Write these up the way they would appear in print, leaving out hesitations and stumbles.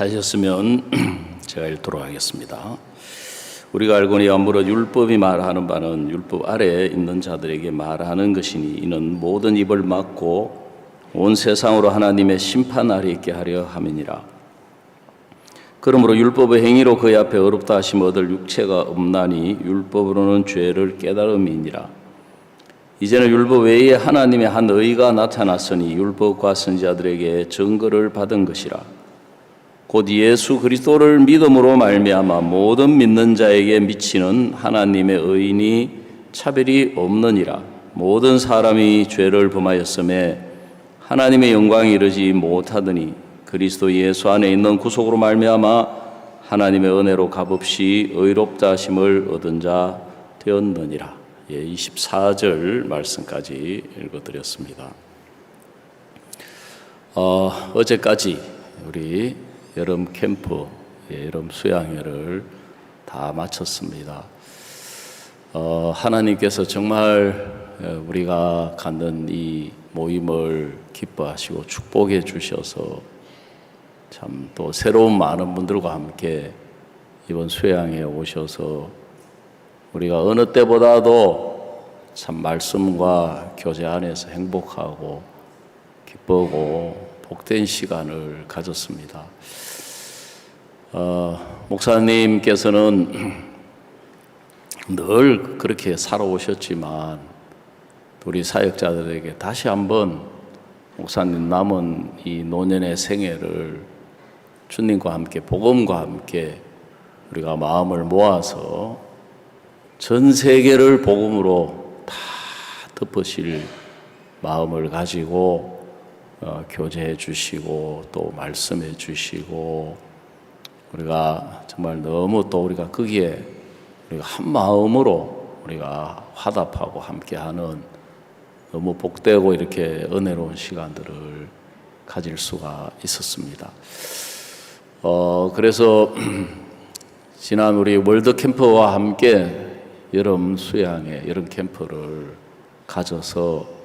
찾으셨으면 제가 읽도록 하겠습니다. 우리가 알거니 아무런 율법이 말하는 바는 율법 아래에 있는 자들에게 말하는 것이니 이는 모든 입을 막고 온 세상으로 하나님의 심판 아래 있게 하려 함이니라. 그러므로 율법의 행위로 그의 앞에 어렵다 하심 얻을 육체가 없나니 율법으로는 죄를 깨달음이니라. 이제는 율법 외에 하나님의 한 의가 나타났으니 율법과 선지자들에게 증거를 받은 것이라. 곧 예수 그리스도를 믿음으로 말미암아 모든 믿는 자에게 미치는 하나님의 의인이 차별이 없느니라. 모든 사람이 죄를 범하였음에 하나님의 영광이 이르지 못하더니 그리스도 예수 안에 있는 구속으로 말미암아 하나님의 은혜로 값없이 의롭다 하심을 얻은 자 되었느니라. 24절 말씀까지 읽어드렸습니다. 어제까지 우리 여름 캠프, 여름 수양회를 다 마쳤습니다. 하나님께서 정말 우리가 갖는 이 모임을 기뻐하시고 축복해 주셔서 참 또 새로운 많은 분들과 함께 이번 수양회에 오셔서 우리가 어느 때보다도 참 말씀과 교제 안에서 행복하고 기쁘고 복된 시간을 가졌습니다. 목사님께서는 늘 그렇게 살아오셨지만 우리 사역자들에게 다시 한번 목사님 남은 이 노년의 생애를 주님과 함께 복음과 함께 우리가 마음을 모아서 전 세계를 복음으로 다 덮으실 마음을 가지고 교제해 주시고 또 말씀해 주시고 우리가 정말 너무 또 우리가 거기에 우리가 한 마음으로 우리가 화답하고 함께하는 너무 복되고 이렇게 은혜로운 시간들을 가질 수가 있었습니다. 그래서 지난 우리 월드 캠프와 함께 여름 수양회, 여름 캠프를 가져서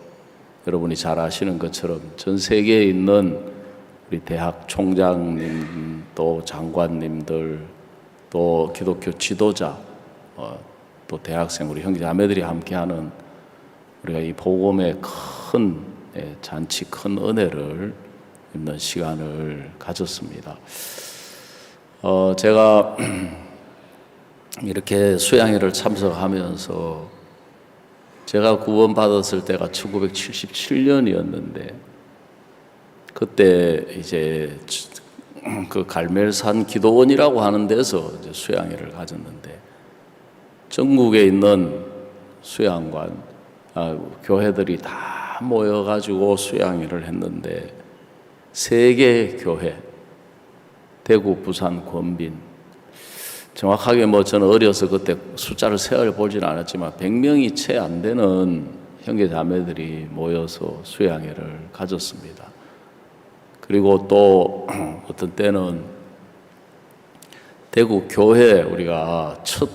여러분이 잘 아시는 것처럼 전 세계에 있는 우리 대학 총장님, 또 장관님들, 또 기독교 지도자, 또 대학생, 우리 형제자매들이 함께하는 우리가 이 복음의 큰 잔치, 큰 은혜를 입는 시간을 가졌습니다. 제가 이렇게 수양회를 참석하면서 제가 구원받았을 때가 1977년이었는데 그때 이제 그 갈멜산 기도원이라고 하는 데서 이제 수양회를 가졌는데 전국에 있는 수양관, 교회들이 다 모여가지고 수양회를 했는데 세 개 교회, 대구, 부산, 권빈, 정확하게 저는 어려서 그때 숫자를 세어보지는 않았지만 100명이 채 안 되는 형제 자매들이 모여서 수양회를 가졌습니다. 그리고 또 어떤 때는 대구 교회 우리가 첫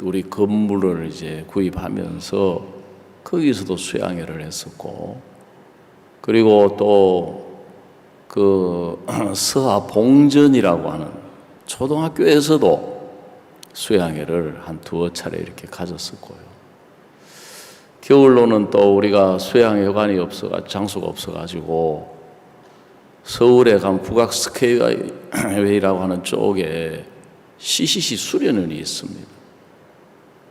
우리 건물을 이제 구입하면서 거기서도 수양회를 했었고, 그리고 또 그 서하봉전이라고 하는 초등학교에서도 수양회를 한 두어 차례 이렇게 가졌었고요. 겨울로는 또 우리가 수양회관이 장소가 없어가지고 서울에 가면 북악 스케이웨이라고 하는 쪽에 CCC 수련원이 있습니다.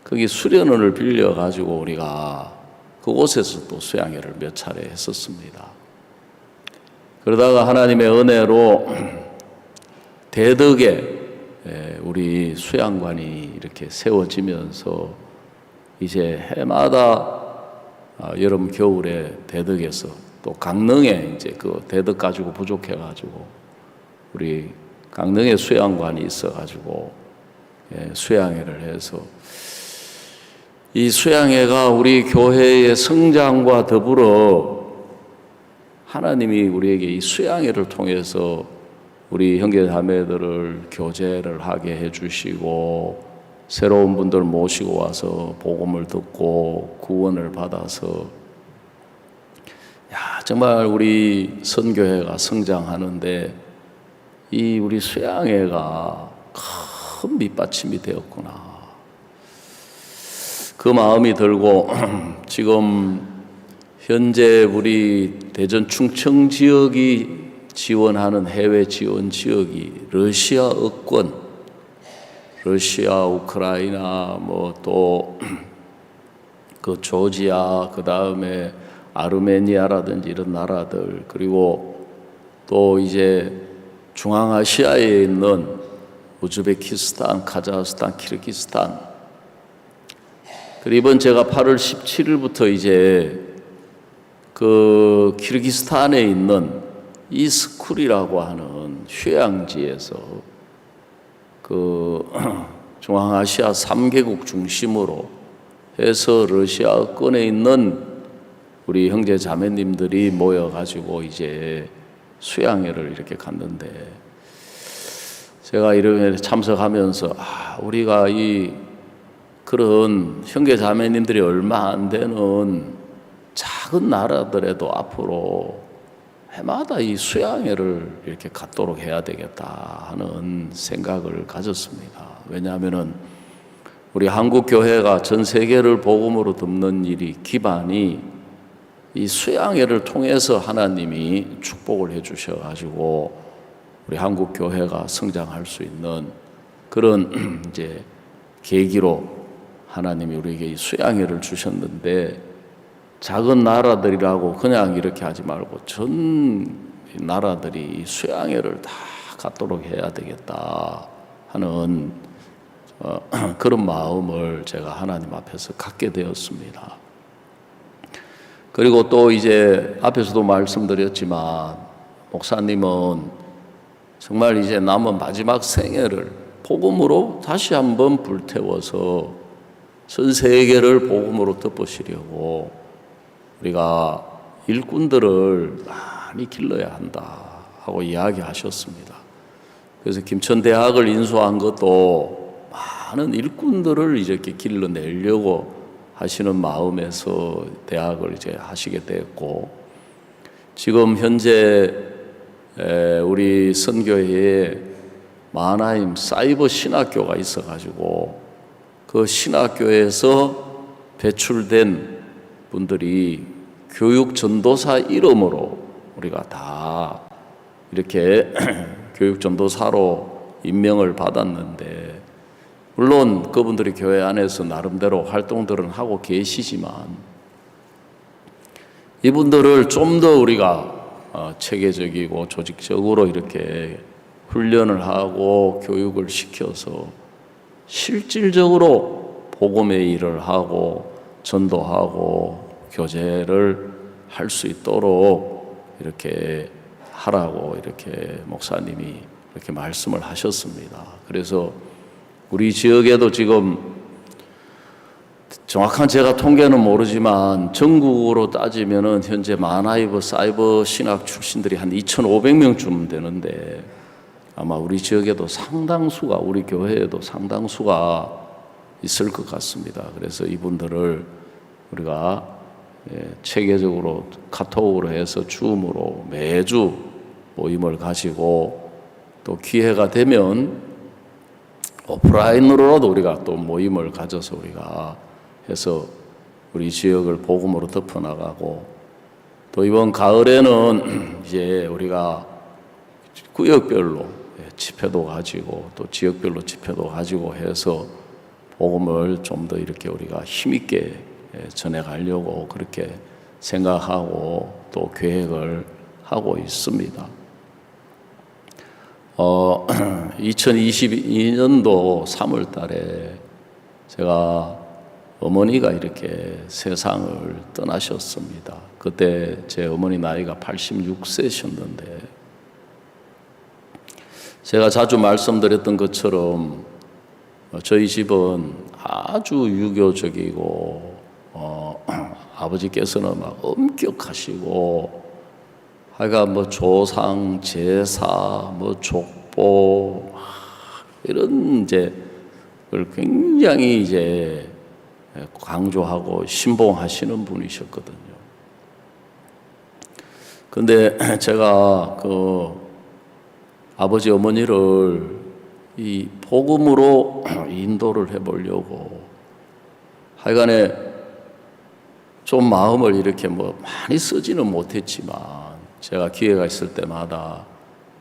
거기 수련원을 빌려가지고 우리가 그곳에서 또 수양회를 몇 차례 했었습니다. 그러다가 하나님의 은혜로 대덕에 우리 수양관이 이렇게 세워지면서 이제 해마다 여름 겨울에 대덕에서 또 강릉에 이제 그 대덕 가지고 부족해가지고 우리 강릉에 수양관이 있어가지고 수양회를 해서 이 수양회가 우리 교회의 성장과 더불어 하나님이 우리에게 이 수양회를 통해서 우리 형제 자매들을 교제를 하게 해주시고 새로운 분들 모시고 와서 복음을 듣고 구원을 받아서 정말 우리 선교회가 성장하는데 이 우리 수양회가 큰 밑받침이 되었구나. 그 마음이 들고 지금 현재 우리 대전 충청 지역이 지원하는 해외 지원 지역이 러시아 어권, 러시아, 우크라이나, 뭐 또 그 조지아, 그 다음에 아르메니아라든지 이런 나라들, 그리고 또 이제 중앙아시아에 있는 우즈베키스탄, 카자흐스탄, 키르기스탄. 그리고 이번 제가 8월 17일부터 이제 그 키르기스탄에 있는 이스쿨이라고 하는 휴양지에서 그 중앙아시아 3개국 중심으로 해서 러시아권에 있는 우리 형제 자매님들이 모여가지고 이제 수양회를 이렇게 갔는데, 제가 이런 참석하면서 우리가 이 그런 형제 자매님들이 얼마 안 되는 작은 나라들에도 앞으로 해마다 이 수양회를 이렇게 갖도록 해야 되겠다 하는 생각을 가졌습니다. 왜냐하면은 우리 한국 교회가 전 세계를 복음으로 돕는 일이 기반이 이 수양회를 통해서 하나님이 축복을 해 주셔가지고 우리 한국 교회가 성장할 수 있는 그런 이제 계기로 하나님이 우리에게 이 수양회를 주셨는데, 작은 나라들이라고 그냥 이렇게 하지 말고 전 나라들이 수양회를 다 갖도록 해야 되겠다 하는 그런 마음을 제가 하나님 앞에서 갖게 되었습니다. 그리고 또 이제 앞에서도 말씀드렸지만 목사님은 정말 이제 남은 마지막 생애를 복음으로 다시 한번 불태워서 전 세계를 복음으로 덮으시려고 우리가 일꾼들을 많이 길러야 한다 하고 이야기하셨습니다. 그래서 김천대학을 인수한 것도 많은 일꾼들을 이렇게 길러내려고 하시는 마음에서 대학을 이제 하시게 됐고, 지금 현재 우리 선교회에 마하나임 사이버 신학교가 있어가지고 그 신학교에서 배출된 분들이 교육 전도사 이름으로 우리가 다 이렇게 교육 전도사로 임명을 받았는데, 물론 그분들이 교회 안에서 나름대로 활동들은 하고 계시지만 이분들을 좀 더 우리가 체계적이고 조직적으로 이렇게 훈련을 하고 교육을 시켜서 실질적으로 복음의 일을 하고 전도하고 교제를 할 수 있도록 이렇게 하라고 이렇게 목사님이 이렇게 말씀을 하셨습니다. 그래서 우리 지역에도 지금 정확한 제가 통계는 모르지만 전국으로 따지면은 현재 마하나임 사이버 신학 출신들이 한 2,500명쯤 되는데, 아마 우리 지역에도 상당수가, 우리 교회에도 상당수가 있을 것 같습니다. 그래서 이분들을 우리가 체계적으로 카톡으로 해서 줌으로 매주 모임을 가지고, 또 기회가 되면 오프라인으로라도 우리가 또 모임을 가져서 우리가 해서 우리 지역을 복음으로 덮어나가고, 또 이번 가을에는 이제 우리가 구역별로 집회도 가지고 또 지역별로 집회도 가지고 해서 복음을 좀 더 이렇게 우리가 힘있게 전해가려고 그렇게 생각하고 또 계획을 하고 있습니다. 2022년도 3월 달에 제가 어머니가 이렇게 세상을 떠나셨습니다. 그때 제 어머니 나이가 86세셨는데, 제가 자주 말씀드렸던 것처럼 저희 집은 아주 유교적이고 아버지께서는 막 엄격하시고, 하여간 뭐 조상, 제사, 뭐 족보 이런 이제 걸 굉장히 이제 강조하고 신봉하시는 분이셨거든요. 근데 제가 그 아버지 어머니를 이 복음으로 인도를 해보려고 하여간에 좀 마음을 이렇게 많이 쓰지는 못했지만 제가 기회가 있을 때마다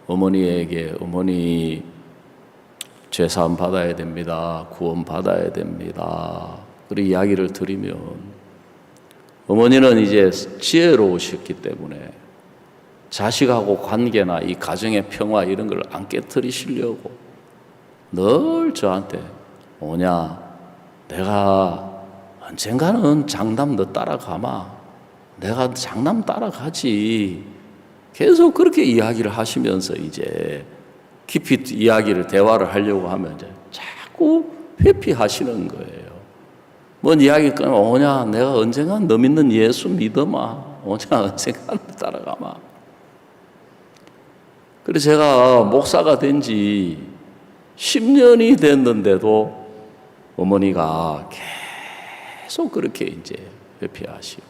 어머니에게 어머니 죄사함 받아야 됩니다. 구원 받아야 됩니다. 그런 이야기를 드리면 어머니는 이제 지혜로우셨기 때문에 자식하고 관계나 이 가정의 평화 이런 걸 안 깨뜨리시려고 늘 저한테 뭐냐 내가 언젠가는 장남 너 따라가마 내가 장남 따라가지 계속 그렇게 이야기를 하시면서 이제 깊이 이야기를 대화를 하려고 하면 이제 자꾸 회피하시는 거예요. 뭔 이야기 끊으면 오냐 내가 언젠가 너 믿는 예수 믿어마 오냐 언젠가 따라가마. 그래서 제가 목사가 된 지 10년이 됐는데도 어머니가 계속 그렇게 이제 회피하시고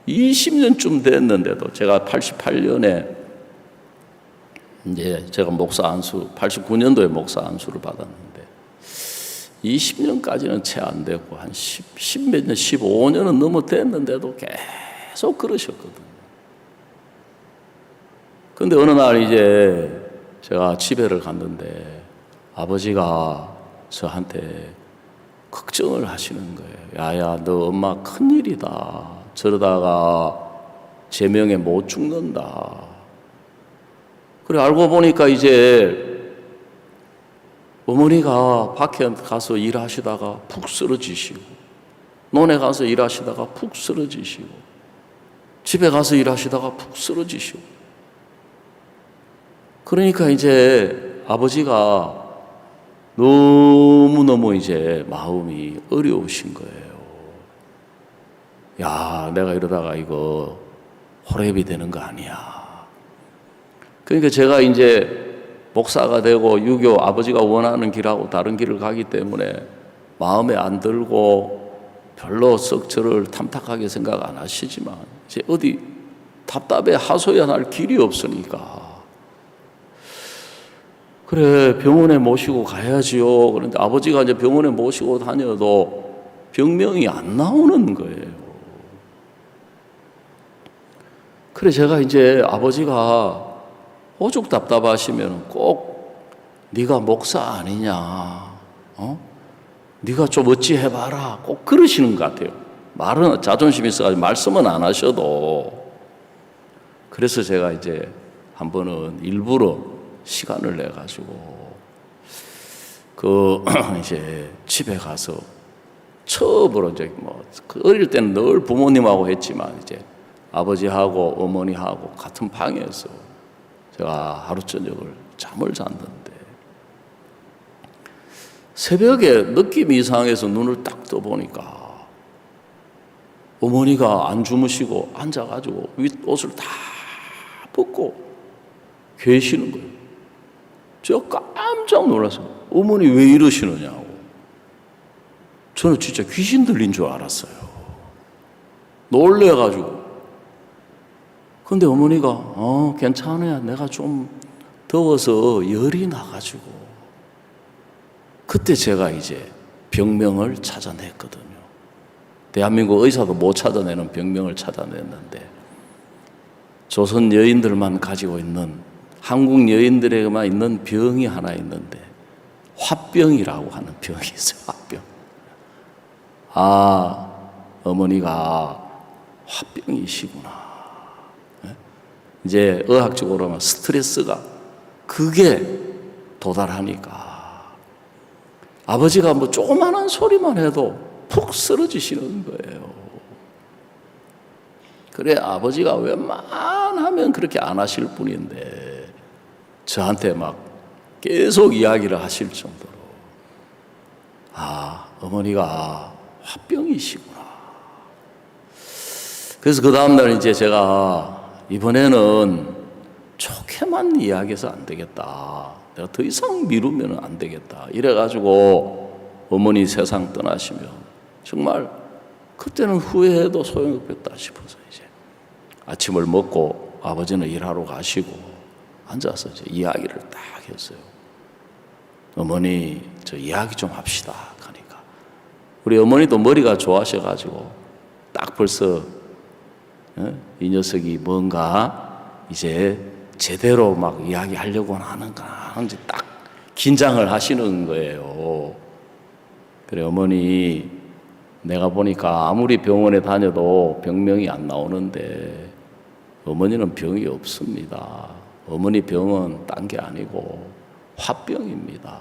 20년쯤 됐는데도 제가 88년에 이제 제가 목사 안수 89년도에 목사 안수를 받았는데 20년까지는 채 안 되고 한 10몇 년 15년은 넘어 됐는데도 계속 그러셨거든요. 근데 어느 날 이제 제가 집에를 갔는데 아버지가 저한테 걱정을 하시는 거예요. 야야 너 엄마 큰일이다. 저러다가 제명에 못 죽는다. 그래 알고 보니까 이제 어머니가 밖에 가서 일하시다가 푹 쓰러지시고 논에 가서 일하시다가 푹 쓰러지시고 집에 가서 일하시다가 푹 쓰러지시고 그러니까 이제 아버지가 너무너무 이제 마음이 어려우신 거예요. 야, 내가 이러다가 이거 호랩이 되는 거 아니야. 그러니까 제가 이제 목사가 되고 유교 아버지가 원하는 길하고 다른 길을 가기 때문에 마음에 안 들고 별로 썩 저를 탐탁하게 생각 안 하시지만 이제 어디 답답해 하소연할 길이 없으니까 그래 병원에 모시고 가야지요. 그런데 아버지가 이제 병원에 모시고 다녀도 병명이 안 나오는 거예요. 그래 제가 이제 아버지가 오죽 답답하시면 꼭 네가 목사 아니냐, 네가 좀 어찌 해봐라 꼭 그러시는 것 같아요. 말은 자존심이 있어가지고 말씀은 안 하셔도. 그래서 제가 이제 한 번은 일부러 시간을 내 가지고 이제 집에 가서 처음으로 이제 어릴 때는 늘 부모님하고 했지만 이제 아버지하고 어머니하고 같은 방에서 제가 하루 저녁을 잠을 잤는데 새벽에 느낌이 이상해서 눈을 딱 떠보니까 어머니가 안 주무시고 앉아가지고 윗옷을 다 벗고 계시는 거예요. 제가 깜짝 놀라서 어머니 왜 이러시느냐고. 저는 진짜 귀신 들린 줄 알았어요. 놀래가지고. 근데 어머니가 괜찮아요. 내가 좀 더워서 열이 나가지고. 그때 제가 이제 병명을 찾아냈거든요. 대한민국 의사도 못 찾아내는 병명을 찾아냈는데 조선 여인들만 가지고 있는 한국 여인들에게만 있는 병이 하나 있는데 화병이라고 하는 병이 있어요. 화병. 아, 어머니가 화병이시구나. 이제 의학적으로 하면 스트레스가 그게 도달하니까 아버지가 조그마한 소리만 해도 푹 쓰러지시는 거예요. 그래 아버지가 웬만하면 그렇게 안 하실 분인데 저한테 막 계속 이야기를 하실 정도로 어머니가 화병이시구나. 그래서 그 다음날 이제 제가 이번에는 좋게만 이야기해서 안 되겠다. 내가 더 이상 미루면 안 되겠다. 이래가지고 어머니 세상 떠나시면 정말 그때는 후회해도 소용없겠다 싶어서 이제 아침을 먹고 아버지는 일하러 가시고 앉아서 이제 이야기를 딱 했어요. 어머니, 저 이야기 좀 합시다. 하니까 우리 어머니도 머리가 좋아하셔가지고 딱 벌써 이 녀석이 뭔가 이제 제대로 막 이야기하려고 하는가 이제 딱 긴장을 하시는 거예요. 그래, 어머니, 내가 보니까 아무리 병원에 다녀도 병명이 안 나오는데 어머니는 병이 없습니다. 어머니 병은 딴 게 아니고 화병입니다.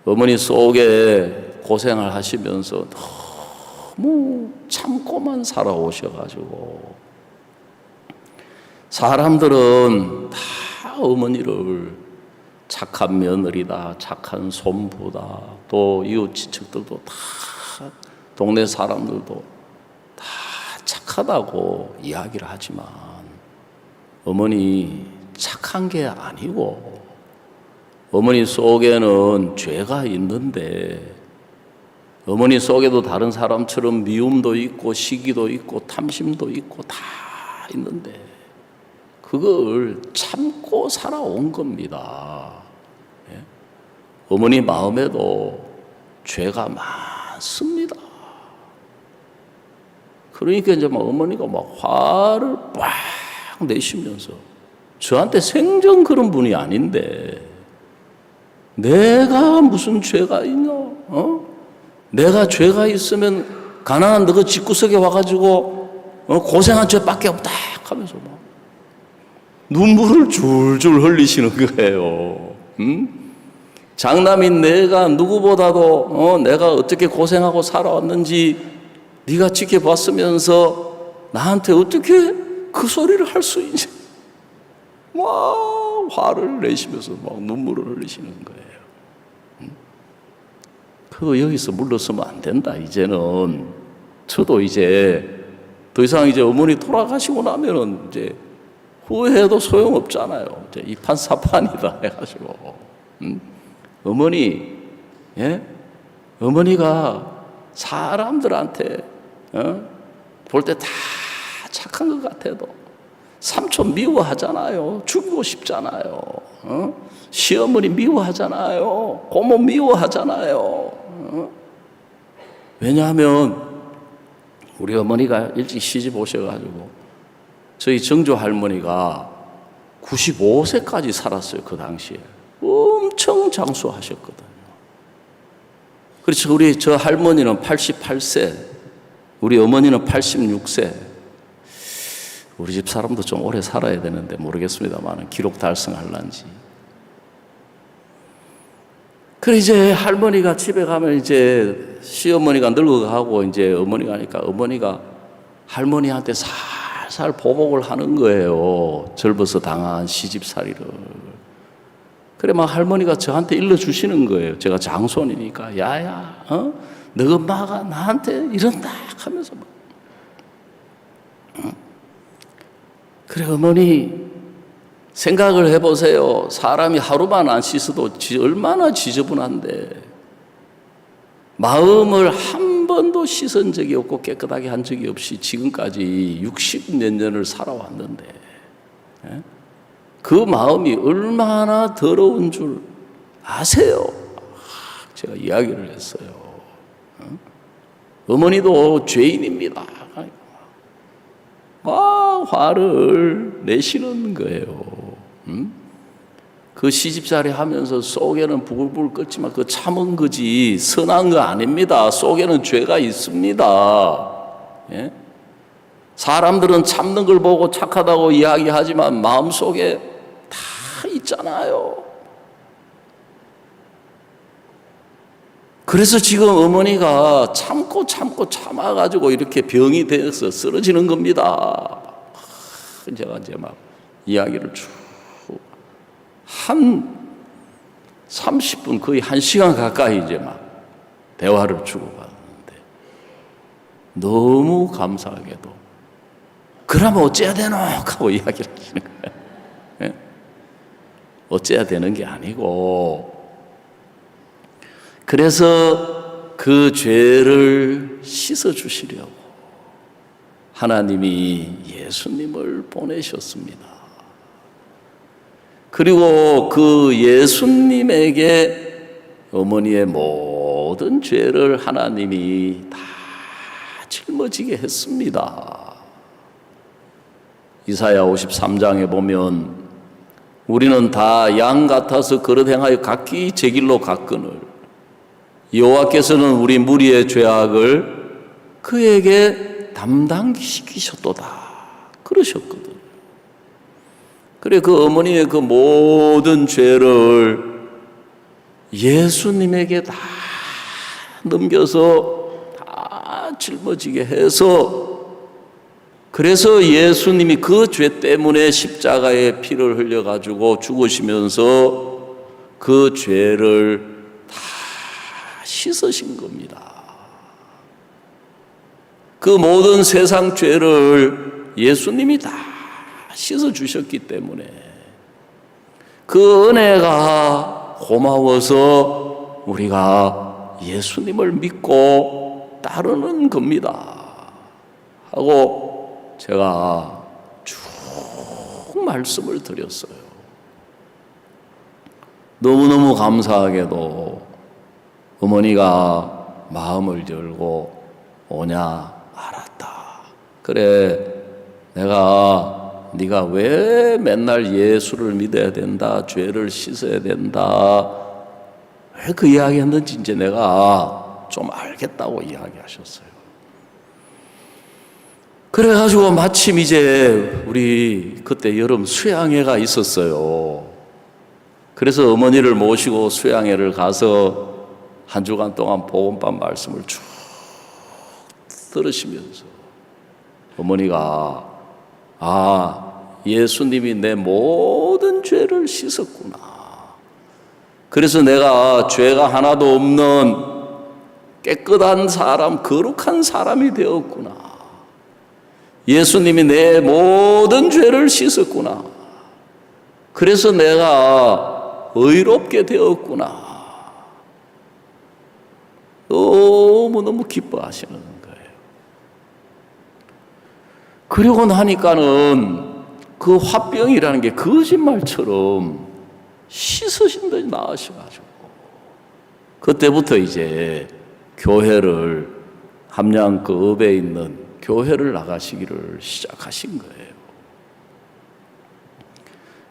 어머니 속에 고생을 하시면서 너무 참고만 살아오셔가지고 사람들은 다 어머니를 착한 며느리다, 착한 손부다, 또 이웃 친척들도 다, 동네 사람들도 다 착하다고 이야기를 하지만 어머니 착한 게 아니고 어머니 속에는 죄가 있는데 어머니 속에도 다른 사람처럼 미움도 있고 시기도 있고 탐심도 있고 다 있는데 그걸 참고 살아온 겁니다. 예? 어머니 마음에도 죄가 많습니다. 그러니까 이제 막 어머니가 막 화를 빡 내시면서 저한테 생전 그런 분이 아닌데 내가 무슨 죄가 있나? 내가 죄가 있으면 가난한 너그 집구석에 와가지고 고생한 죄밖에 없다 하면서 막 눈물을 줄줄 흘리시는 거예요. 장남인 내가 누구보다도 내가 어떻게 고생하고 살아왔는지 네가 지켜봤으면서 나한테 어떻게 그 소리를 할 수 있냐? 막 화를 내시면서 막 눈물을 흘리시는 거예요. 그거 여기서 물러서면 안 된다. 이제는 저도 이제 더 이상 이제 어머니 돌아가시고 나면은 이제 후회해도 소용없잖아요. 이제 이판사판이다 해가지고 어머니, 예? 어머니가 사람들한테 볼 때 다 착한 것 같아도 삼촌 미워하잖아요. 죽이고 싶잖아요. 시어머니 미워하잖아요. 고모 미워하잖아요. 왜냐하면 우리 어머니가 일찍 시집 오셔가지고 저희 정조 할머니가 95세까지 살았어요. 그 당시에 엄청 장수하셨거든요. 그래서 우리 저 할머니는 88세, 우리 어머니는 86세. 우리 집 사람도 좀 오래 살아야 되는데 모르겠습니다만 기록 달성할란지. 그래 이제 할머니가 집에 가면 이제 시어머니가 늙어가고 이제 어머니가 하니까 어머니가 할머니한테 살살 보복을 하는 거예요. 젊어서 당한 시집살이를. 그래 막 할머니가 저한테 일러주시는 거예요. 제가 장손이니까 야야, 너 엄마가 나한테 이런다 하면서 막. 그래 어머니 생각을 해보세요. 사람이 하루만 안 씻어도 얼마나 지저분한데 마음을 한 번도 씻은 적이 없고 깨끗하게 한 적이 없이 지금까지 60몇 년을 살아왔는데 그 마음이 얼마나 더러운 줄 아세요? 제가 이야기를 했어요. 어머니도 죄인입니다. 화를 내시는 거예요. 그 시집살이 하면서 속에는 부글부글 끓지만 그 참은 거지 선한 거 아닙니다. 속에는 죄가 있습니다. 예? 사람들은 참는 걸 보고 착하다고 이야기하지만 마음속에 다 있잖아요. 그래서 지금 어머니가 참고 참아가지고 이렇게 병이 되어서 쓰러지는 겁니다. 제가 이제 막 이야기를 쭉 한 30분 거의 1시간 가까이 이제 막 대화를 주고받는데 너무 감사하게도 그러면 어째야 되노? 하고 이야기를 하시는 거예요. 예? 어째야 되는 게 아니고 그래서 그 죄를 씻어주시려고 하나님이 예수님을 보내셨습니다. 그리고 그 예수님에게 어머니의 모든 죄를 하나님이 다 짊어지게 했습니다. 이사야 53장에 보면 우리는 다 양 같아서 그릇 행하여 각기 제 길로 갔거늘 여호와께서는 우리 무리의 죄악을 그에게 담당시키셨도다 그러셨거든. 그래 그 어머니의 그 모든 죄를 예수님에게 다 넘겨서 다 짊어지게 해서, 그래서 예수님이 그 죄 때문에 십자가에 피를 흘려가지고 죽으시면서 그 죄를 다 씻으신 겁니다. 그 모든 세상 죄를 예수님이 다 씻어주셨기 때문에 그 은혜가 고마워서 우리가 예수님을 믿고 따르는 겁니다 하고 제가 쭉 말씀을 드렸어요. 너무너무 감사하게도 어머니가 마음을 열고 오냐 알았다. 그래 네가 왜 맨날 예수를 믿어야 된다, 죄를 씻어야 된다, 왜 그 이야기 했는지 이제 내가 좀 알겠다고 이야기하셨어요. 그래가지고 마침 이제 우리 그때 여름 수양회가 있었어요. 그래서 어머니를 모시고 수양회를 가서 한 주간 동안 복음방 말씀을 쭉 들으시면서 어머니가 예수님이 내 모든 죄를 씻었구나. 그래서 내가 죄가 하나도 없는 깨끗한 사람, 거룩한 사람이 되었구나. 예수님이 내 모든 죄를 씻었구나. 그래서 내가 의롭게 되었구나. 너무너무 기뻐하시는 거예요. 그러고 나니까는 그 화병이라는 게 거짓말처럼 씻으신 듯이 나으셔가지고 그때부터 이제 교회를 함양 그 읍에 있는 교회를 나가시기를 시작하신 거예요.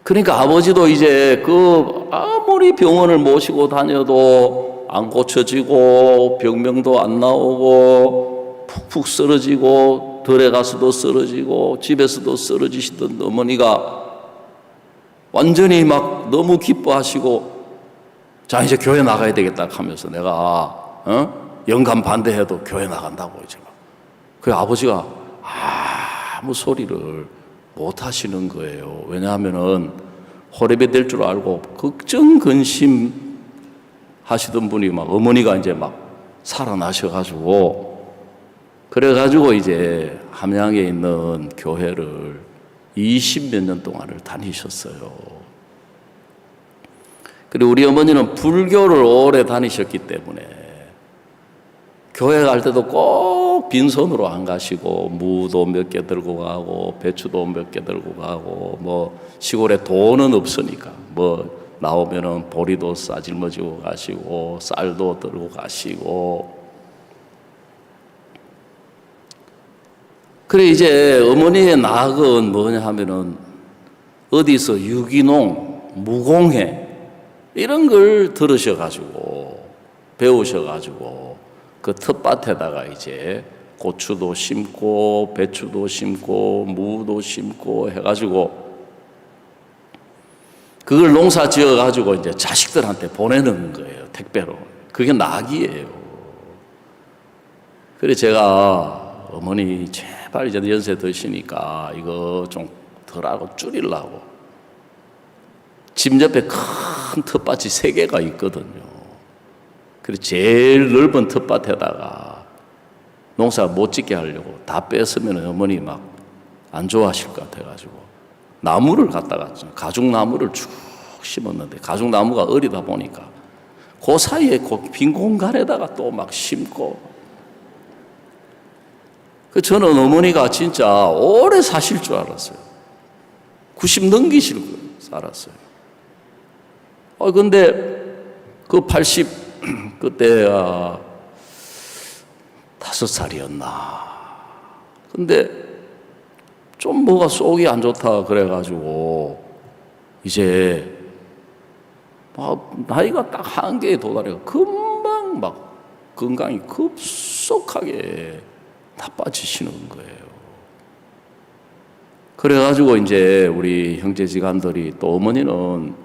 그러니까 아버지도 이제 그 아무리 병원을 모시고 다녀도 안 고쳐지고 병명도 안 나오고 푹푹 쓰러지고 들에 가서도 쓰러지고 집에서도 쓰러지시던 어머니가 완전히 막 너무 기뻐하시고 자 이제 교회 나가야 되겠다 하면서 내가 영감 반대해도 교회 나간다고 이제 막. 그 아버지가 아무 소리를 못 하시는 거예요. 왜냐하면은 호랩이 될 줄 알고 걱정 근심 하시던 분이 막 어머니가 이제 막 살아나셔가지고 그래가지고 이제 함양에 있는 교회를 20몇 년 동안을 다니셨어요. 그리고 우리 어머니는 불교를 오래 다니셨기 때문에 교회 갈 때도 꼭 빈손으로 안 가시고 무도 몇 개 들고 가고 배추도 몇 개 들고 가고 뭐 시골에 돈은 없으니까 뭐 나오면은 보리도 싸질머지고 가시고 쌀도 들고 가시고. 그래 이제 어머니의 낙은 뭐냐 하면은 어디서 유기농, 무공해 이런 걸 들으셔가지고 배우셔가지고 그 텃밭에다가 이제 고추도 심고 배추도 심고 무도 심고 해가지고 그걸 농사 지어가지고 이제 자식들한테 보내는 거예요. 택배로. 그게 낙이에요. 그래 제가 어머니 제발 이제 연세 드시니까 이거 좀 덜하고 줄이려고 집 옆에 큰 텃밭이 3개가 있거든요. 그래 제일 넓은 텃밭에다가 농사 못 짓게 하려고 다 뺐으면 어머니 막 안 좋아하실 것 같아가지고 나무를 갖다가 가죽나무를 쭉 심었는데 가죽나무가 어리다 보니까 그 사이에 빈 공간에다가 또 막 심고. 저는 어머니가 진짜 오래 사실 줄 알았어요. 90 넘기실 줄 알았어요. 근데 그 80 그때 5살이었나. 근데 좀 뭐가 속이 안 좋다 그래가지고 이제 막 나이가 딱 한계에 도달해 금방 막 건강이 급속하게 나빠지시는 거예요. 그래가지고 이제 우리 형제지간들이 또 어머니는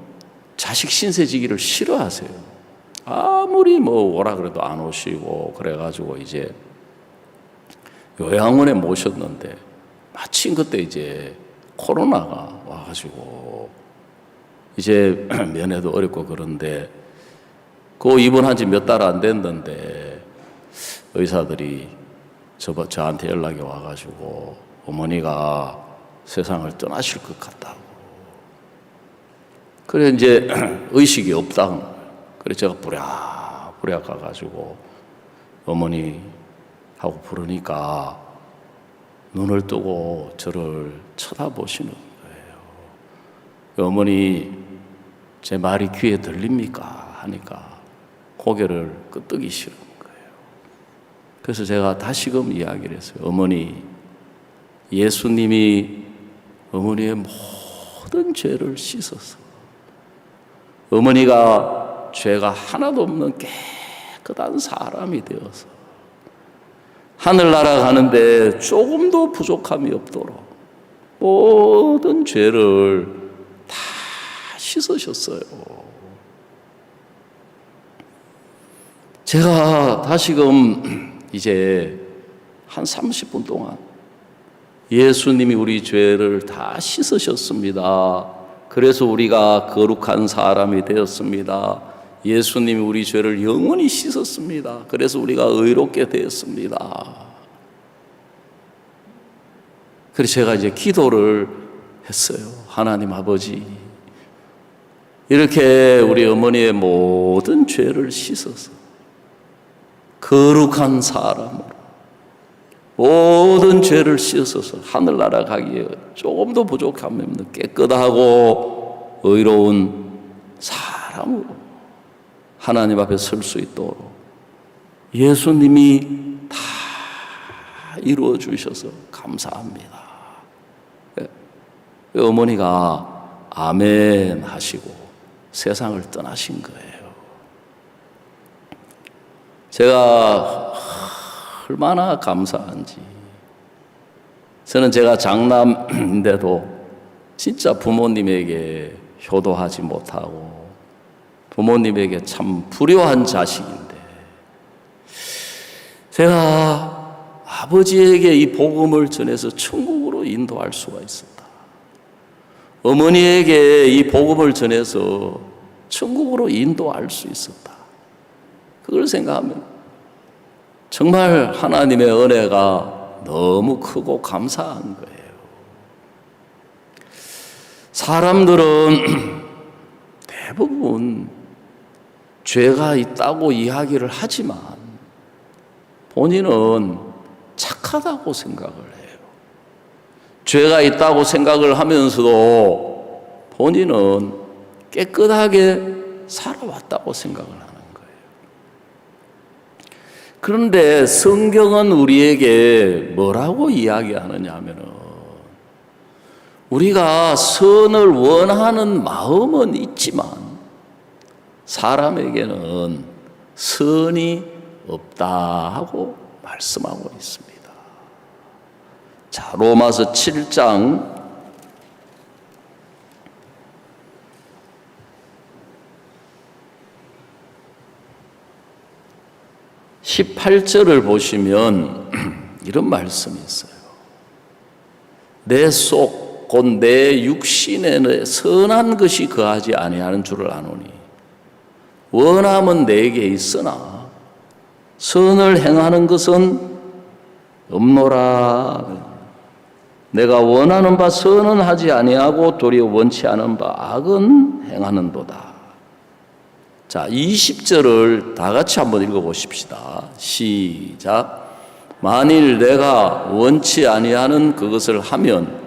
자식 신세지기를 싫어하세요. 아무리 뭐 오라 그래도 안 오시고 그래가지고 이제 요양원에 모셨는데 마침 그때 이제 코로나가 와가지고 이제 면회도 어렵고 그런데 그 입원한 지 몇 달 안 됐는데 의사들이 저한테 연락이 와가지고 어머니가 세상을 떠나실 것 같다고. 그래 이제 의식이 없다는 거예요. 그래 제가 부랴부랴 가가지고 어머니하고 부르니까 눈을 뜨고 저를 쳐다보시는 거예요. 어머니 제 말이 귀에 들립니까? 하니까 고개를 끄덕이시는 거예요. 그래서 제가 다시금 이야기를 했어요. 어머니, 예수님이 어머니의 모든 죄를 씻어서 어머니가 죄가 하나도 없는 깨끗한 사람이 되어서 하늘나라 가는데 조금도 부족함이 없도록 모든 죄를 다 씻으셨어요. 제가 다시금 이제 한 30분 동안 예수님이 우리 죄를 다 씻으셨습니다. 그래서 우리가 거룩한 사람이 되었습니다. 예수님이 우리 죄를 영원히 씻었습니다. 그래서 우리가 의롭게 되었습니다. 그래서 제가 이제 기도를 했어요. 하나님 아버지, 이렇게 우리 어머니의 모든 죄를 씻어서 거룩한 사람으로 모든 죄를 씻어서 하늘나라 가기에 조금도 부족함이 없는 깨끗하고 의로운 사람으로 하나님 앞에 설 수 있도록 예수님이 다 이루어 주셔서 감사합니다. 어머니가 아멘 하시고 세상을 떠나신 거예요. 제가 얼마나 감사한지. 저는 제가 장남인데도 진짜 부모님에게 효도하지 못하고 부모님에게 참 불효한 자식인데 제가 아버지에게 이 복음을 전해서 천국으로 인도할 수가 있었다. 어머니에게 이 복음을 전해서 천국으로 인도할 수 있었다. 그걸 생각하면 정말 하나님의 은혜가 너무 크고 감사한 거예요. 사람들은 대부분 죄가 있다고 이야기를 하지만 본인은 착하다고 생각을 해요. 죄가 있다고 생각을 하면서도 본인은 깨끗하게 살아왔다고 생각을 합니다. 그런데 성경은 우리에게 뭐라고 이야기하느냐 하면은 우리가 선을 원하는 마음은 있지만 사람에게는 선이 없다 하고 말씀하고 있습니다. 자, 로마서 7장 18절을 보시면 이런 말씀이 있어요. 내 속, 곧 내 육신에 선한 것이 거하지 아니하는 줄을 아노니 원함은 내게 있으나 선을 행하는 것은 없노라. 내가 원하는 바 선은 하지 아니하고 도리어 원치 않은 바 악은 행하는도다. 자, 20절을 다 같이 한번 읽어보십시다. 시작. 만일 내가 원치 아니하는 그것을 하면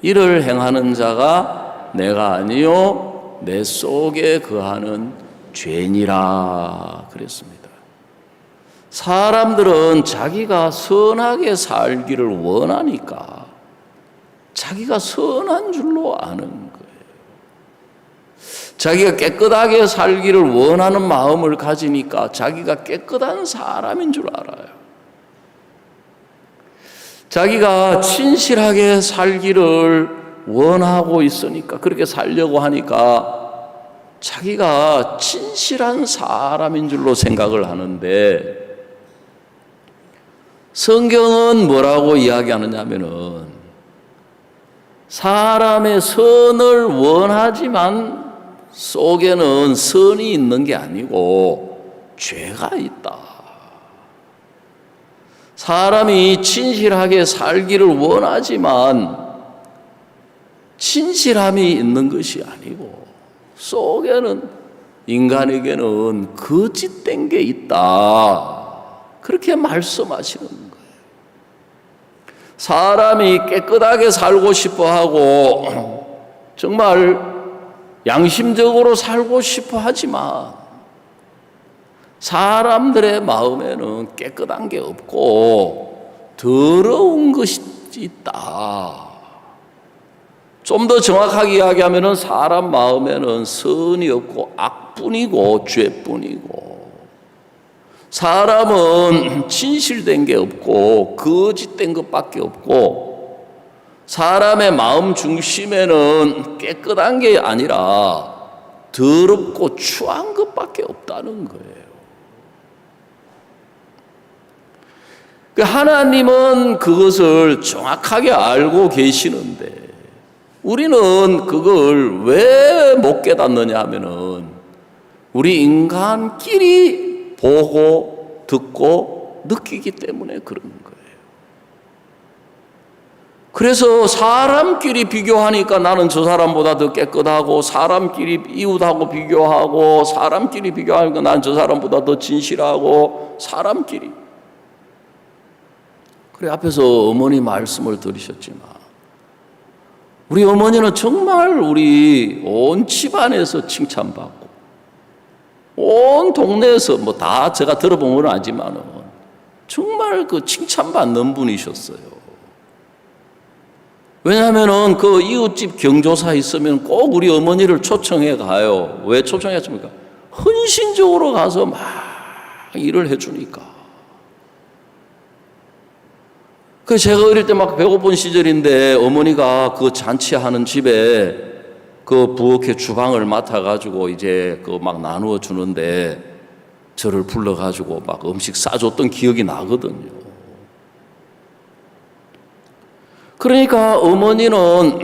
이를 행하는 자가 내가 아니요 내 속에 거하는 죄니라 그랬습니다. 사람들은 자기가 선하게 살기를 원하니까 자기가 선한 줄로 아는 거예요. 자기가 깨끗하게 살기를 원하는 마음을 가지니까 자기가 깨끗한 사람인 줄 알아요. 자기가 진실하게 살기를 원하고 있으니까, 그렇게 살려고 하니까 자기가 진실한 사람인 줄로 생각을 하는데, 성경은 뭐라고 이야기하느냐면은 사람의 선을 원하지만 속에는 선이 있는 게 아니고 죄가 있다. 사람이 진실하게 살기를 원하지만 진실함이 있는 것이 아니고 속에는, 인간에게는 거짓된 게 있다. 그렇게 말씀하시는 거예요. 사람이 깨끗하게 살고 싶어 하고 정말 양심적으로 살고 싶어 하지만 사람들의 마음에는 깨끗한 게 없고 더러운 것이 있다. 좀 더 정확하게 이야기하면 사람 마음에는 선이 없고 악뿐이고 죄뿐이고, 사람은 진실된 게 없고 거짓된 것밖에 없고, 사람의 마음 중심에는 깨끗한 게 아니라 더럽고 추한 것밖에 없다는 거예요. 하나님은 그것을 정확하게 알고 계시는데 우리는 그걸 왜 못 깨닫느냐 하면은 우리 인간끼리 보고 듣고 느끼기 때문에 그런 거예요. 그래서 사람끼리 비교하니까 나는 저 사람보다 더 깨끗하고, 사람끼리 이웃하고 비교하고, 사람끼리 비교하니까 나는 저 사람보다 더 진실하고, 사람끼리. 그래, 앞에서 어머니 말씀을 들으셨지만 우리 어머니는 정말 우리 온 집안에서 칭찬받고 온 동네에서 뭐 다 제가 들어본 건 아니지만은 정말 그 칭찬받는 분이셨어요. 왜냐하면은 그 이웃집 경조사 있으면 꼭 우리 어머니를 초청해 가요. 왜 초청했습니까? 헌신적으로 가서 막 일을 해주니까. 그 제가 어릴 때 막 배고픈 시절인데 어머니가 그 잔치하는 집에 그 부엌에 주방을 맡아가지고 이제 그 막 나누어 주는데 저를 불러가지고 막 음식 싸줬던 기억이 나거든요. 그러니까 어머니는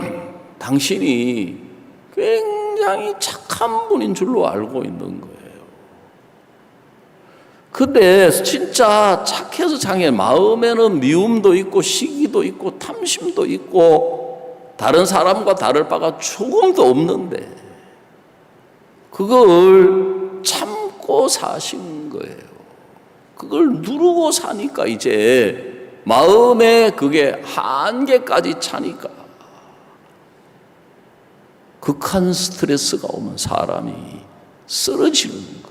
당신이 굉장히 착한 분인 줄로 알고 있는 거예요. 근데 진짜 착해서 장애, 마음에는 미움도 있고 시기도 있고 탐심도 있고 다른 사람과 다를 바가 조금도 없는데 그걸 참고 사신 거예요. 그걸 누르고 사니까 이제 마음에 그게 한계까지 차니까 극한 스트레스가 오면 사람이 쓰러지는 거예요.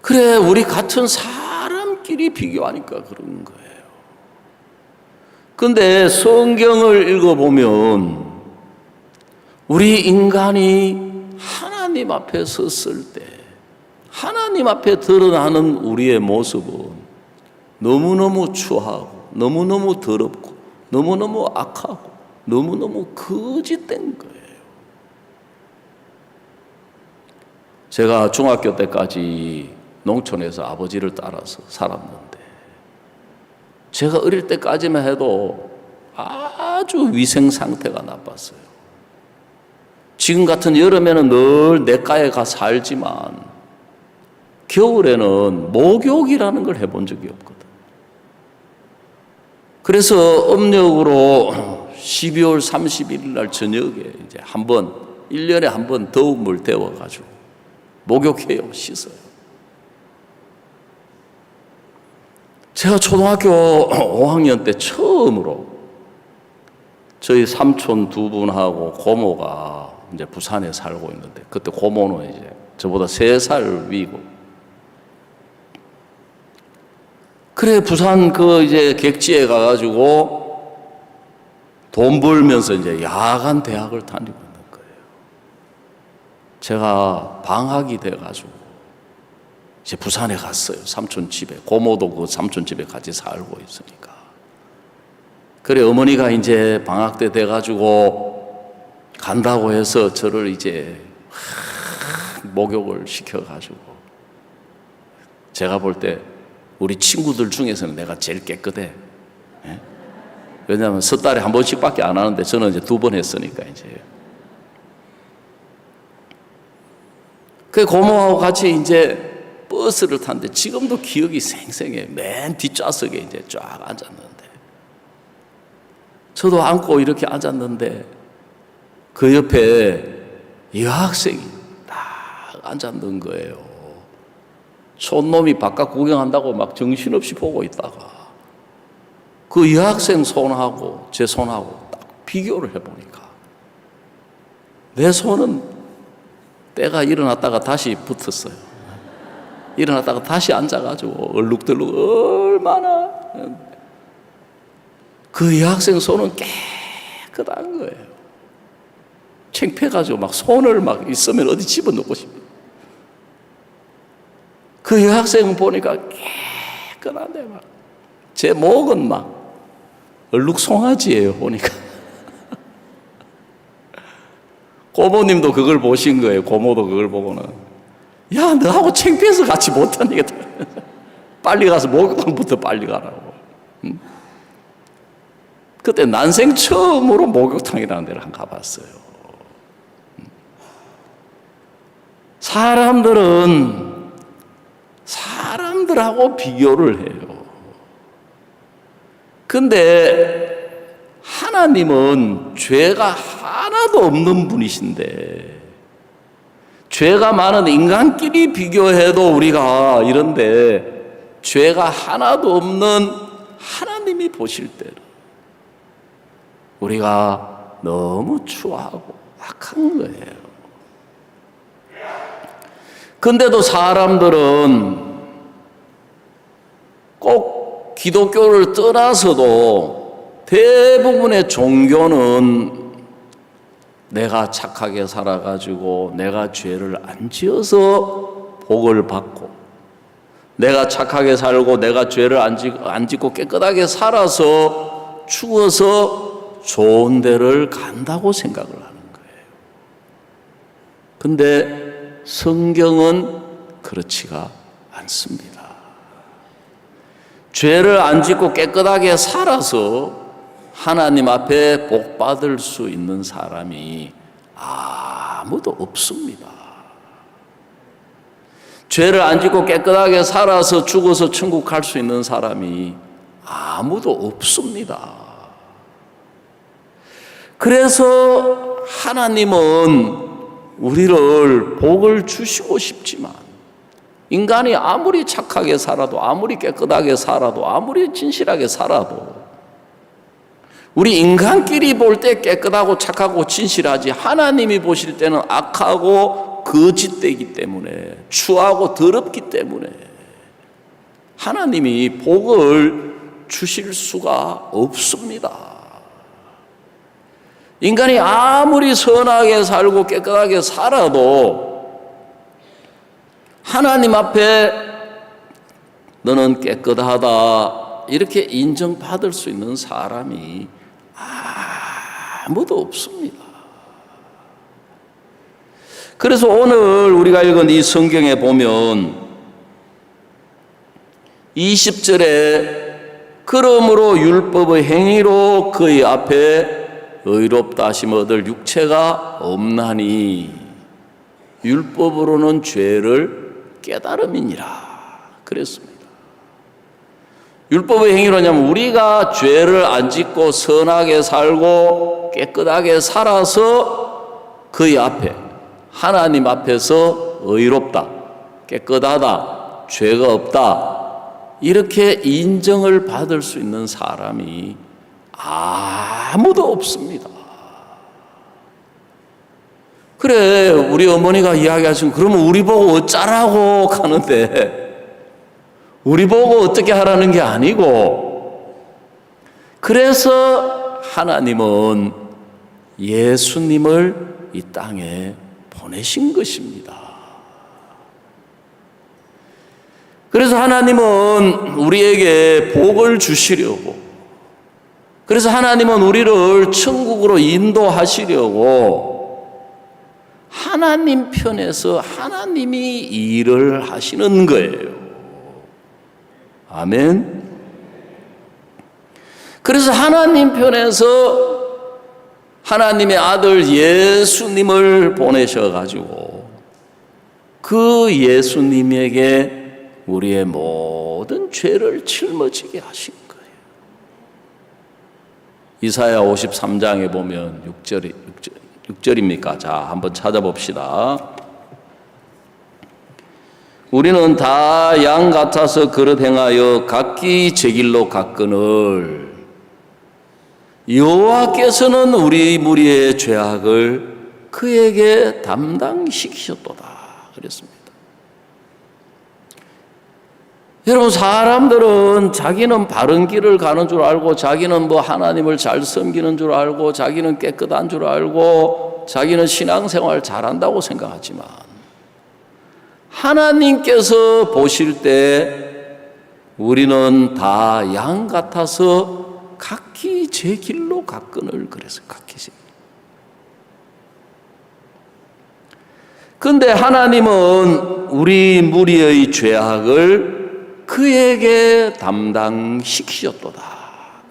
그래, 우리 같은 사람끼리 비교하니까 그런 거예요. 근데 성경을 읽어보면 우리 인간이 하나님 앞에 섰을 때 하나님 앞에 드러나는 우리의 모습은 너무너무 추하고 너무너무 더럽고 너무너무 악하고 너무너무 거짓된 거예요. 제가 중학교 때까지 농촌에서 아버지를 따라서 살았는데 제가 어릴 때까지만 해도 아주 위생 상태가 나빴어요. 지금 같은 여름에는 늘 냇가에 가 살지만 겨울에는 목욕이라는 걸 해본 적이 없거든. 그래서 음력으로 12월 31일 날 저녁에 이제 한 번, 1년에 한 번 더운 물 데워가지고 목욕해요, 씻어요. 제가 초등학교 5학년 때 처음으로 저희 삼촌 두 분하고 고모가 이제 부산에 살고 있는데, 그때 고모는 이제 저보다 3살 위고, 그래 부산 그 이제 객지에 가가지고 돈 벌면서 이제 야간 대학을 다니고 있는 거예요. 제가 방학이 돼가지고 이제 부산에 갔어요. 삼촌 집에. 고모도 그 삼촌 집에 같이 살고 있으니까. 그래 어머니가 이제 방학 때 돼가지고 간다고 해서 저를 이제 목욕을 시켜가지고, 제가 볼 때 우리 친구들 중에서는 내가 제일 깨끗해. 예? 왜냐하면 석 달에 한 번씩밖에 안 하는데 저는 이제 2번 했으니까 이제. 그 고모하고 같이 이제 버스를 탔는데 지금도 기억이 생생해. 맨 뒷좌석에 이제 쫙 앉았는데, 저도 앉고 이렇게 앉았는데 그 옆에 여학생이 딱 앉았는 거예요. 촌놈이 바깥 구경한다고 막 정신없이 보고 있다가 그 여학생 손하고 제 손하고 딱 비교를 해보니까 내 손은 때가 일어났다가 다시 붙었어요. 일어났다가 다시 앉아가지고 얼룩덜룩 얼마나. 그 여학생 손은 깨끗한 거예요. 창피해가지고 막 손을 막 있으면 어디 집어넣고 싶어요. 그 여학생 보니까 깨끗한데 막 제 목은 막 얼룩송아지예요 보니까. 고모님도 그걸 보신 거예요. 고모도 그걸 보고는 야 너하고 창피해서 같이 못하니까 빨리 가서 목욕탕부터 빨리 가라고. 그때 난생 처음으로 목욕탕이라는 데를 한번 가봤어요. 사람들하고 비교를 해요. 근데 하나님은 죄가 하나도 없는 분이신데, 죄가 많은 인간끼리 비교해도 우리가 이런데 죄가 하나도 없는 하나님이 보실 때는 우리가 너무 추하고 악한 거예요. 근데도 사람들은 꼭 기독교를 떠나서도 대부분의 종교는 내가 착하게 살아가지고 내가 죄를 안 지어서 복을 받고, 내가 착하게 살고 내가 죄를 안 짓고 깨끗하게 살아서 죽어서 좋은 데를 간다고 생각을 하는 거예요. 근데 성경은 그렇지가 않습니다. 죄를 안 짓고 깨끗하게 살아서 하나님 앞에 복 받을 수 있는 사람이 아무도 없습니다. 죄를 안 짓고 깨끗하게 살아서 죽어서 천국 갈 수 있는 사람이 아무도 없습니다. 그래서 하나님은 우리를 복을 주시고 싶지만, 인간이 아무리 착하게 살아도, 아무리 깨끗하게 살아도, 아무리 진실하게 살아도 우리 인간끼리 볼 때 깨끗하고 착하고 진실하지, 하나님이 보실 때는 악하고 거짓되기 때문에, 추하고 더럽기 때문에 하나님이 복을 주실 수가 없습니다. 인간이 아무리 선하게 살고 깨끗하게 살아도 하나님 앞에 너는 깨끗하다 이렇게 인정받을 수 있는 사람이 아무도 없습니다. 그래서 오늘 우리가 읽은 이 성경에 보면 20절에 그러므로 율법의 행위로 그의 앞에 의롭다 하심 얻을 육체가 없나니 율법으로는 죄를 깨달음이니라 그랬습니다. 율법의 행위로냐면 우리가 죄를 안 짓고 선하게 살고 깨끗하게 살아서 그의 앞에, 하나님 앞에서 의롭다, 깨끗하다, 죄가 없다 이렇게 인정을 받을 수 있는 사람이 아무도 없습니다. 그래, 우리 어머니가 이야기하시면 그러면 우리 보고 어쩌라고 하는데, 우리 보고 어떻게 하라는 게 아니고, 그래서 하나님은 예수님을 이 땅에 보내신 것입니다. 그래서 하나님은 우리에게 복을 주시려고, 그래서 하나님은 우리를 천국으로 인도하시려고 하나님 편에서 하나님이 일을 하시는 거예요. 아멘. 그래서 하나님 편에서 하나님의 아들 예수님을 보내셔가지고 그 예수님에게 우리의 모든 죄를 짊어지게 하신 거예요. 이사야 53장에 보면 6절입니까? 자, 한번 찾아봅시다. 우리는 다 양 같아서 그릇 행하여 각기 제 길로 갔거늘 여호와께서는 우리 무리의 죄악을 그에게 담당시키셨도다 그랬습니다. 여러분, 사람들은 자기는 바른 길을 가는 줄 알고, 자기는 하나님을 잘 섬기는 줄 알고, 자기는 깨끗한 줄 알고, 자기는 신앙생활 잘한다고 생각하지만 하나님께서 보실 때 우리는 다 양 같아서 각기 제 길로 갔거늘 그랬어요. 각기 제 길. 그런데 하나님은 우리 무리의 죄악을 그에게 담당시키셨도다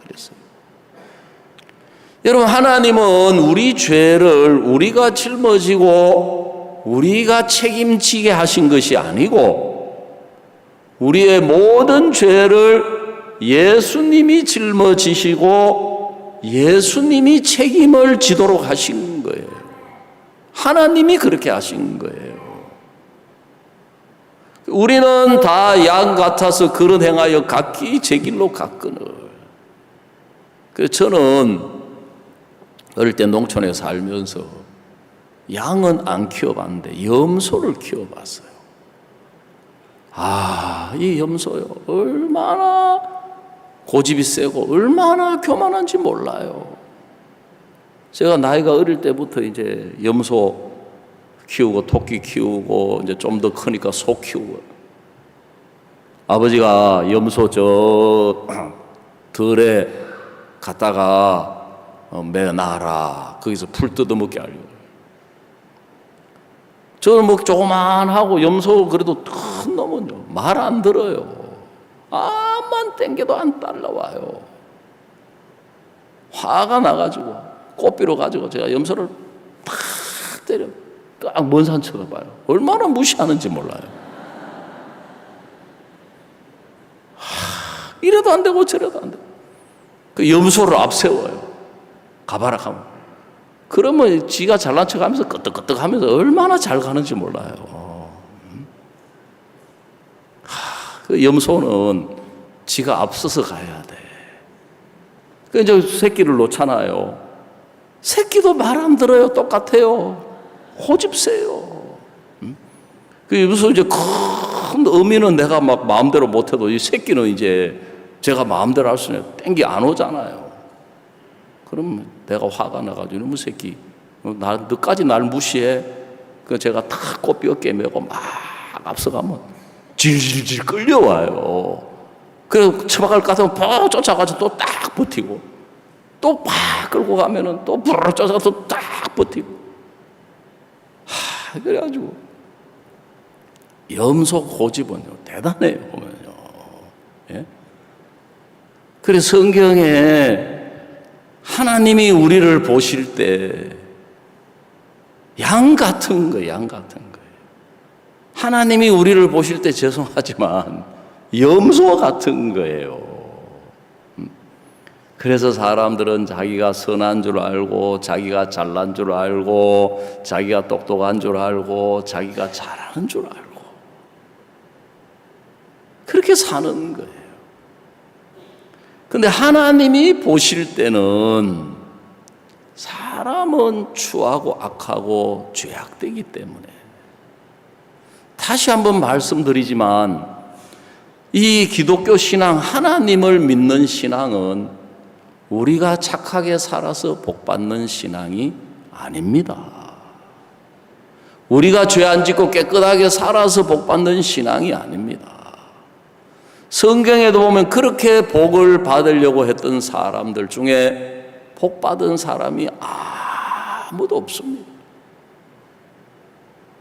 그랬어요. 여러분, 하나님은 우리 죄를 우리가 짊어지고 우리가 책임지게 하신 것이 아니고 우리의 모든 죄를 예수님이 짊어지시고 예수님이 책임을 지도록 하신 거예요. 하나님이 그렇게 하신 거예요. 우리는 다 양 같아서 그릇 행하여 각기 제 길로 갔거늘. 그래서 저는 어릴 때 농촌에 살면서 양은 안 키워봤는데 염소를 키워봤어요. 이 염소요, 얼마나 고집이 세고 얼마나 교만한지 몰라요. 제가 나이가 어릴 때부터 이제 염소 키우고 토끼 키우고 이제 좀 더 크니까 소 키우고, 아버지가 염소 저 들에 갔다가 매놔라, 거기서 풀 뜯어먹게 하려고. 저는 조그만하고 염소 그래도 큰 놈은요 말 안 들어요. 암만 땡겨도 안 따라와요. 화가 나가지고 꽃비로 가지고 제가 염소를 탁 때려 딱 먼 산 쳐다봐요. 얼마나 무시하는지 몰라요. 이래도 안 되고 저래도 안 되고 그 염소를 앞세워요. 가봐라 하면. 그러면 지가 잘난 척하면서 끄떡끄떡하면서 얼마나 잘 가는지 몰라요. 그 염소는 지가 앞서서 가야 돼. 그 이제 새끼를 놓잖아요. 새끼도 말 안 들어요. 똑같아요. 고집세요. 그 무슨 이제 큰 어미는 내가 막 마음대로 못해도 이 새끼는 이제 제가 마음대로 할 수는 땡기 안 오잖아요. 그럼 내가 화가 나가지고 이놈의 새끼, 너까지 날 무시해? 그 제가 탁 꽃비 어깨에 메고 막 앞서가면 질질질 끌려와요. 그래서 처박을 가서 퍽 쫓아가서 또 딱 버티고, 또 팍 끌고 가면은 또 부르르 쫓아가서 딱 버티고. 그래가지고 염소 고집은요 대단해요 보면요. 예? 그래서 성경에 하나님이 우리를 보실 때 양 같은 거예요. 양 같은 거예요. 하나님이 우리를 보실 때 죄송하지만 염소 같은 거예요. 그래서 사람들은 자기가 선한 줄 알고, 자기가 잘난 줄 알고, 자기가 똑똑한 줄 알고, 자기가 잘하는 줄 알고 그렇게 사는 거예요. 근데 하나님이 보실 때는 사람은 추하고 악하고 죄악되기 때문에, 다시 한번 말씀드리지만 이 기독교 신앙, 하나님을 믿는 신앙은 우리가 착하게 살아서 복받는 신앙이 아닙니다. 우리가 죄 안 짓고 깨끗하게 살아서 복받는 신앙이 아닙니다. 성경에도 보면 그렇게 복을 받으려고 했던 사람들 중에 복받은 사람이 아무도 없습니다.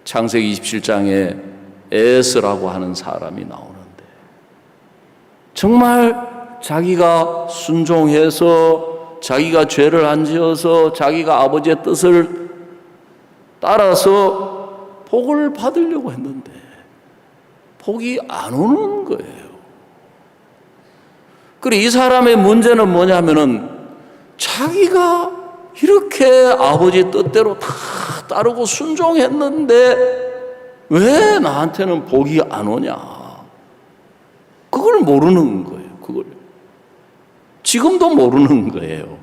창세기 27장에 에스라고 하는 사람이 나오는데, 정말 자기가 순종해서 자기가 죄를 안 지어서 자기가 아버지의 뜻을 따라서 복을 받으려고 했는데 복이 안 오는 거예요. 그리고 이 사람의 문제는 뭐냐면은 자기가 이렇게 아버지 뜻대로 다 따르고 순종했는데 왜 나한테는 복이 안 오냐? 그걸 모르는 거예요. 그걸 지금도 모르는 거예요.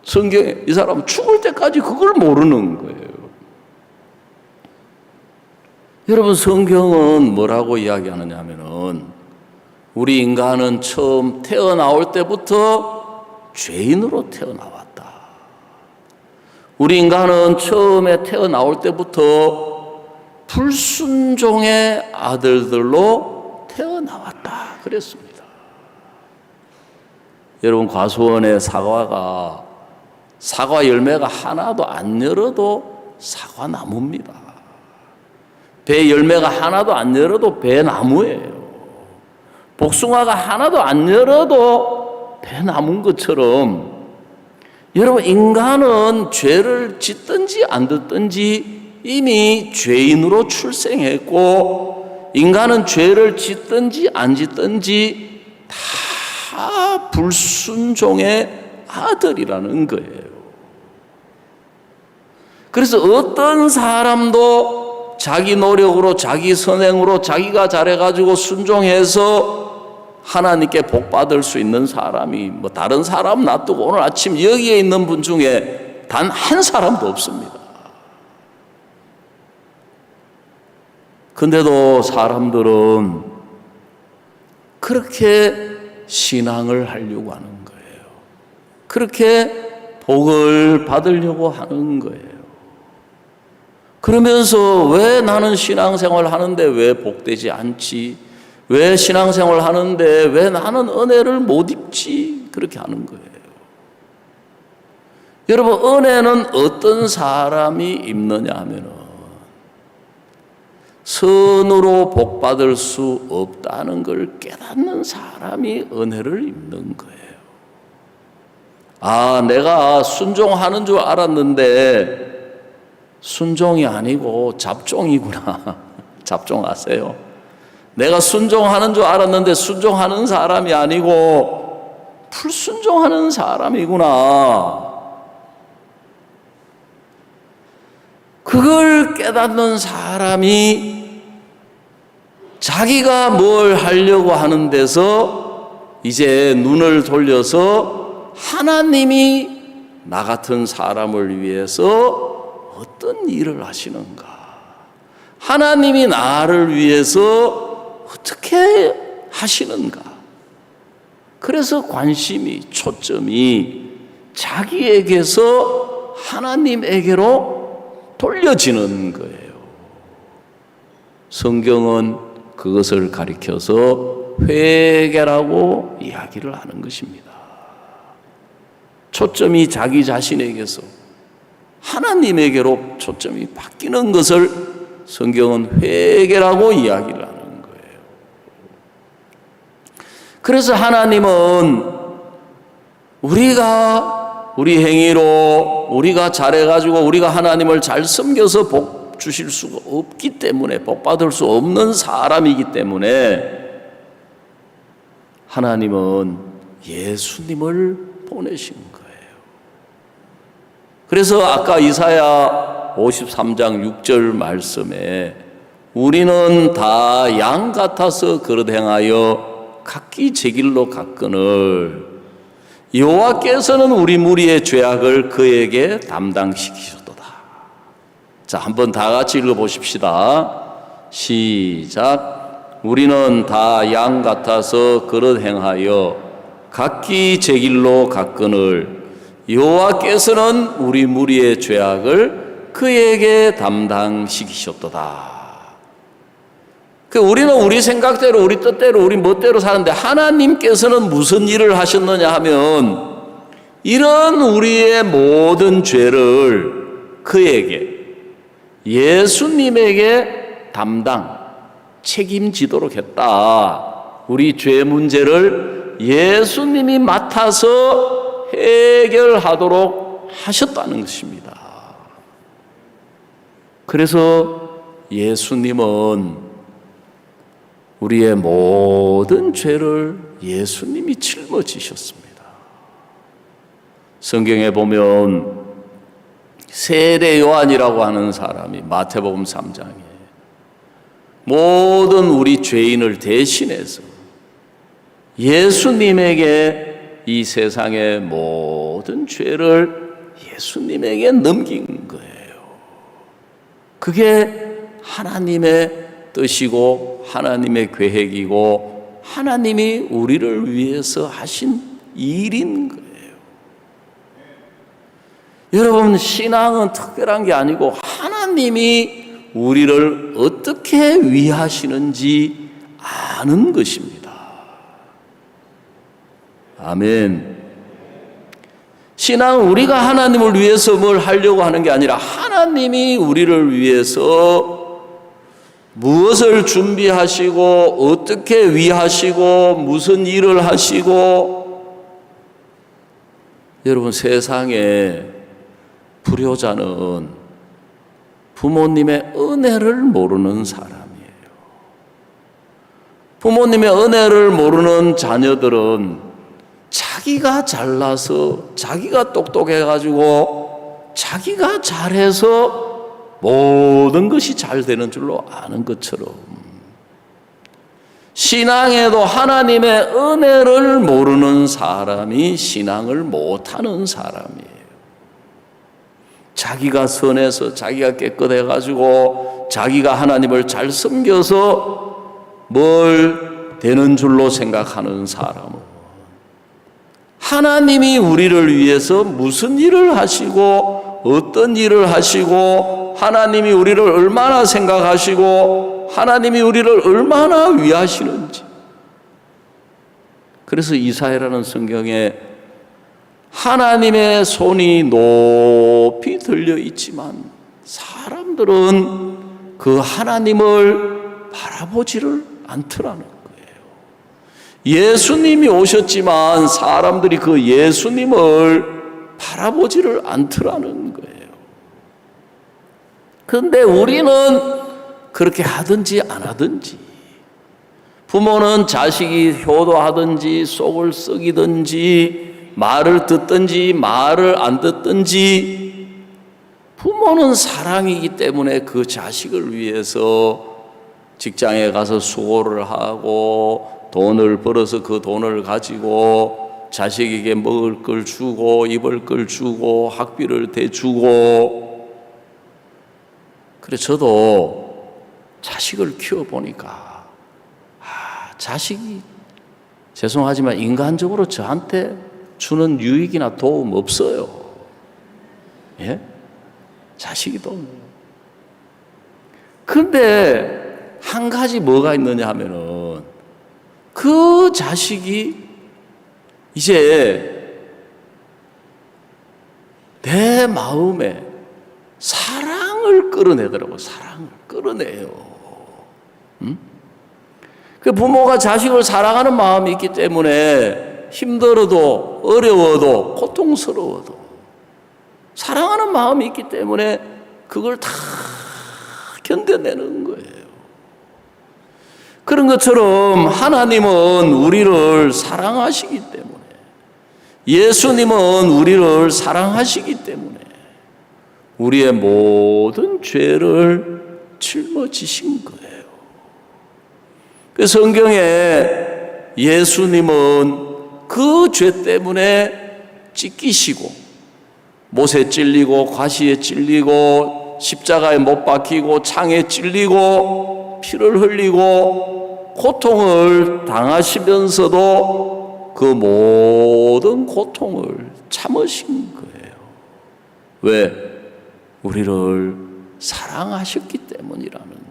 성경에 이 사람은 죽을 때까지 그걸 모르는 거예요. 여러분, 성경은 뭐라고 이야기하느냐 하면은 우리 인간은 처음 태어나올 때부터 죄인으로 태어나왔다. 우리 인간은 처음에 태어나올 때부터 불순종의 아들들로 태어나왔다. 그랬습니다. 여러분, 과수원의 사과 열매가 하나도 안 열어도 사과나무입니다. 배 열매가 하나도 안 열어도 배나무예요. 복숭아가 하나도 안 열어도 배나무인 것처럼, 여러분, 인간은 죄를 짓든지 안 짓든지 이미 죄인으로 출생했고, 인간은 죄를 짓든지 안 짓든지 다 불순종의 아들이라는 거예요. 그래서 어떤 사람도 자기 노력으로, 자기 선행으로, 자기가 잘해가지고 순종해서 하나님께 복 받을 수 있는 사람이, 뭐 다른 사람 놔두고 오늘 아침 여기에 있는 분 중에 단 한 사람도 없습니다. 근데도 사람들은 그렇게 신앙을 하려고 하는 거예요. 그렇게 복을 받으려고 하는 거예요. 그러면서 왜 나는 신앙생활 하는데 왜 복되지 않지? 왜 신앙생활 하는데 왜 나는 은혜를 못 입지? 그렇게 하는 거예요. 여러분, 은혜는 어떤 사람이 입느냐 하면은 선으로 복 받을 수 없다는 걸 깨닫는 사람이 은혜를 입는 거예요. 아, 내가 순종하는 줄 알았는데 순종이 아니고 잡종이구나. 잡종하세요. 내가 순종하는 줄 알았는데 순종하는 사람이 아니고 불순종하는 사람이구나. 그걸 깨닫는 사람이 자기가 뭘 하려고 하는 데서 이제 눈을 돌려서 하나님이 나 같은 사람을 위해서 어떤 일을 하시는가? 하나님이 나를 위해서 어떻게 하시는가? 그래서 관심이, 초점이 자기에게서 하나님에게로 돌려지는 거예요. 성경은 그것을 가리켜서 회개라고 이야기를 하는 것입니다. 초점이 자기 자신에게서 하나님에게로 초점이 바뀌는 것을 성경은 회개라고 이야기를 하는 거예요. 그래서 하나님은 우리 행위로, 우리가 잘해가지고 우리가 하나님을 잘 섬겨서 복 주실 수가 없기 때문에, 복 받을 수 없는 사람이기 때문에 하나님은 예수님을 보내신 거예요. 그래서 아까 이사야 53장 6절 말씀에 우리는 다 양 같아서 그릇 행하여 각기 제 길로 갔거늘 여호와께서는 우리 무리의 죄악을 그에게 담당시키셨도다. 자, 한번 다 같이 읽어보십시다. 시작. 우리는 다 양 같아서 그릇 행하여 각기 제 길로 갔거늘 여호와께서는 우리 무리의 죄악을 그에게 담당시키셨도다. 우리는 우리 생각대로, 우리 뜻대로, 우리 멋대로 사는데 하나님께서는 무슨 일을 하셨느냐 하면 이런 우리의 모든 죄를 그에게, 예수님에게 책임지도록 했다. 우리 죄 문제를 예수님이 맡아서 해결하도록 하셨다는 것입니다. 그래서 예수님은 우리의 모든 죄를 예수님이 짊어지셨습니다. 성경에 보면 세례 요한이라고 하는 사람이 마태복음 3장에 모든 우리 죄인을 대신해서 예수님에게 이 세상의 모든 죄를 예수님에게 넘긴 거예요. 그게 하나님의 뜻이고 하나님의 계획이고 하나님이 우리를 위해서 하신 일인 거예요. 여러분, 신앙은 특별한 게 아니고 하나님이 우리를 어떻게 위하시는지 아는 것입니다. 아멘. 신앙은 우리가 하나님을 위해서 뭘 하려고 하는 게 아니라 하나님이 우리를 위해서 무엇을 준비하시고 어떻게 위하시고 무슨 일을 하시고. 여러분, 세상에 불효자는 부모님의 은혜를 모르는 사람이에요. 부모님의 은혜를 모르는 자녀들은 자기가 잘나서 자기가 똑똑해가지고 자기가 잘해서 모든 것이 잘 되는 줄로 아는 것처럼 신앙에도 하나님의 은혜를 모르는 사람이 신앙을 못하는 사람이에요. 자기가 선해서 자기가 깨끗해가지고 자기가 하나님을 잘 섬겨서 뭘 되는 줄로 생각하는 사람은 하나님이 우리를 위해서 무슨 일을 하시고 어떤 일을 하시고 하나님이 우리를 얼마나 생각하시고 하나님이 우리를 얼마나 위하시는지. 그래서 이사야라는 성경에 하나님의 손이 높이 들려 있지만 사람들은 그 하나님을 바라보지를 않더라는 거예요. 예수님이 오셨지만 사람들이 그 예수님을 바라보지를 않더라는 거예요. 그런데 우리는 그렇게 하든지 안 하든지, 부모는 자식이 효도하든지 속을 썩이든지 말을 듣든지 말을 안 듣든지, 부모는 사랑이기 때문에 그 자식을 위해서 직장에 가서 수고를 하고 돈을 벌어서 그 돈을 가지고 자식에게 먹을 걸 주고 입을 걸 주고 학비를 대주고. 그래, 저도 자식을 키워보니까 자식이 죄송하지만 인간적으로 저한테 주는 유익이나 도움 없어요. 예? 자식이 도움. 그런데 한 가지 뭐가 있느냐 하면은 그 자식이 이제 내 마음에 사랑을 끌어내더라고요. 사랑을 끌어내요. 그 부모가 자식을 사랑하는 마음이 있기 때문에 힘들어도 어려워도 고통스러워도 사랑하는 마음이 있기 때문에 그걸 다 견뎌내는 거예요. 그런 것처럼 하나님은 우리를 사랑하시기 때문에, 예수님은 우리를 사랑하시기 때문에 우리의 모든 죄를 짊어지신 거예요. 그 성경에 예수님은 그 죄 때문에 찢기시고 못에 찔리고 과시에 찔리고 십자가에 못 박히고 창에 찔리고 피를 흘리고 고통을 당하시면서도 그 모든 고통을 참으신 거예요. 왜? 우리를 사랑하셨기 때문이라는 거예요.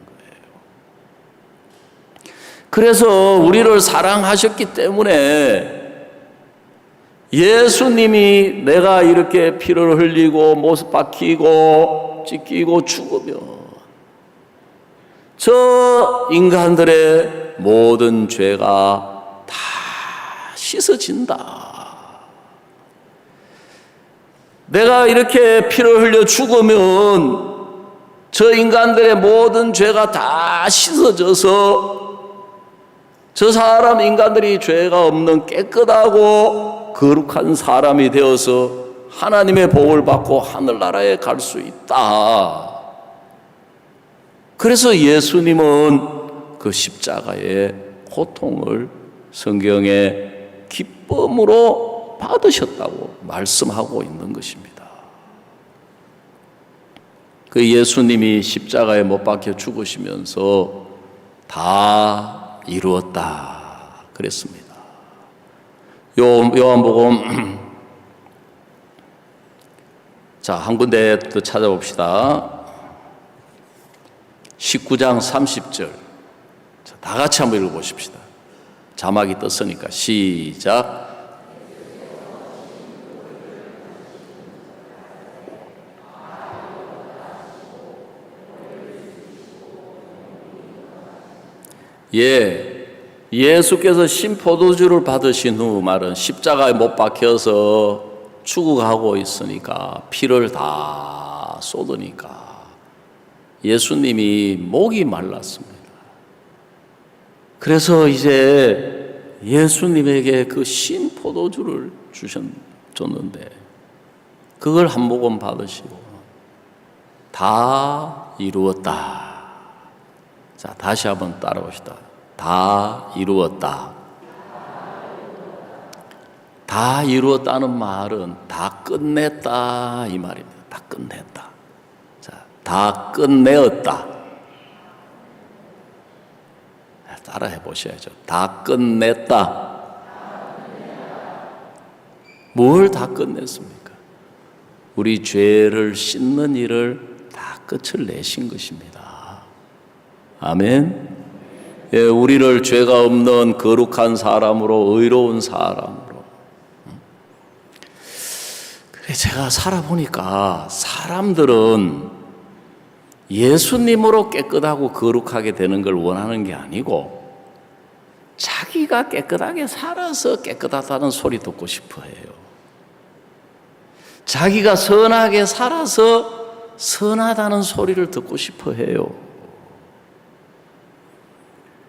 그래서 우리를 사랑하셨기 때문에 예수님이 내가 이렇게 피를 흘리고 못 박히고 찢기고 죽으면 저 인간들의 모든 죄가 다 씻어진다. 내가 이렇게 피를 흘려 죽으면 저 인간들의 모든 죄가 다 씻어져서 저 사람 인간들이 죄가 없는 깨끗하고 거룩한 사람이 되어서 하나님의 복을 받고 하늘나라에 갈 수 있다. 그래서 예수님은 그 십자가의 고통을 성경에 기쁨으로 받으셨다고 말씀하고 있는 것입니다. 그 예수님이 십자가에 못 박혀 죽으시면서 다 이루었다 그랬습니다. 요한복음 자, 한 군데 더 찾아봅시다. 19장 30절. 자, 다 같이 한번 읽어보십시다. 자막이 떴으니까 시작. 예수께서 신포도주를 받으신 후 말은 십자가에 못 박혀서 죽어가고 있으니까 피를 다 쏟으니까 예수님이 목이 말랐습니다. 그래서 이제 예수님에게 그 신포도주를 줬는데 그걸 한 모금 받으시고 다 이루었다. 자, 다시 한번 따라봅시다. 다 이루었다. 다 이루었다는 말은 다 끝냈다 이 말입니다. 다 끝냈다. 자, 다 끝내었다. 따라해 보셔야죠. 다 끝냈다. 뭘 다 끝냈습니까? 우리 죄를 씻는 일을 다 끝을 내신 것입니다. 아멘. 예, 우리를 죄가 없는 거룩한 사람으로, 의로운 사람으로. 그래, 제가 살아보니까 사람들은 예수님으로 깨끗하고 거룩하게 되는 걸 원하는 게 아니고 자기가 깨끗하게 살아서 깨끗하다는 소리 듣고 싶어 해요. 자기가 선하게 살아서 선하다는 소리를 듣고 싶어 해요.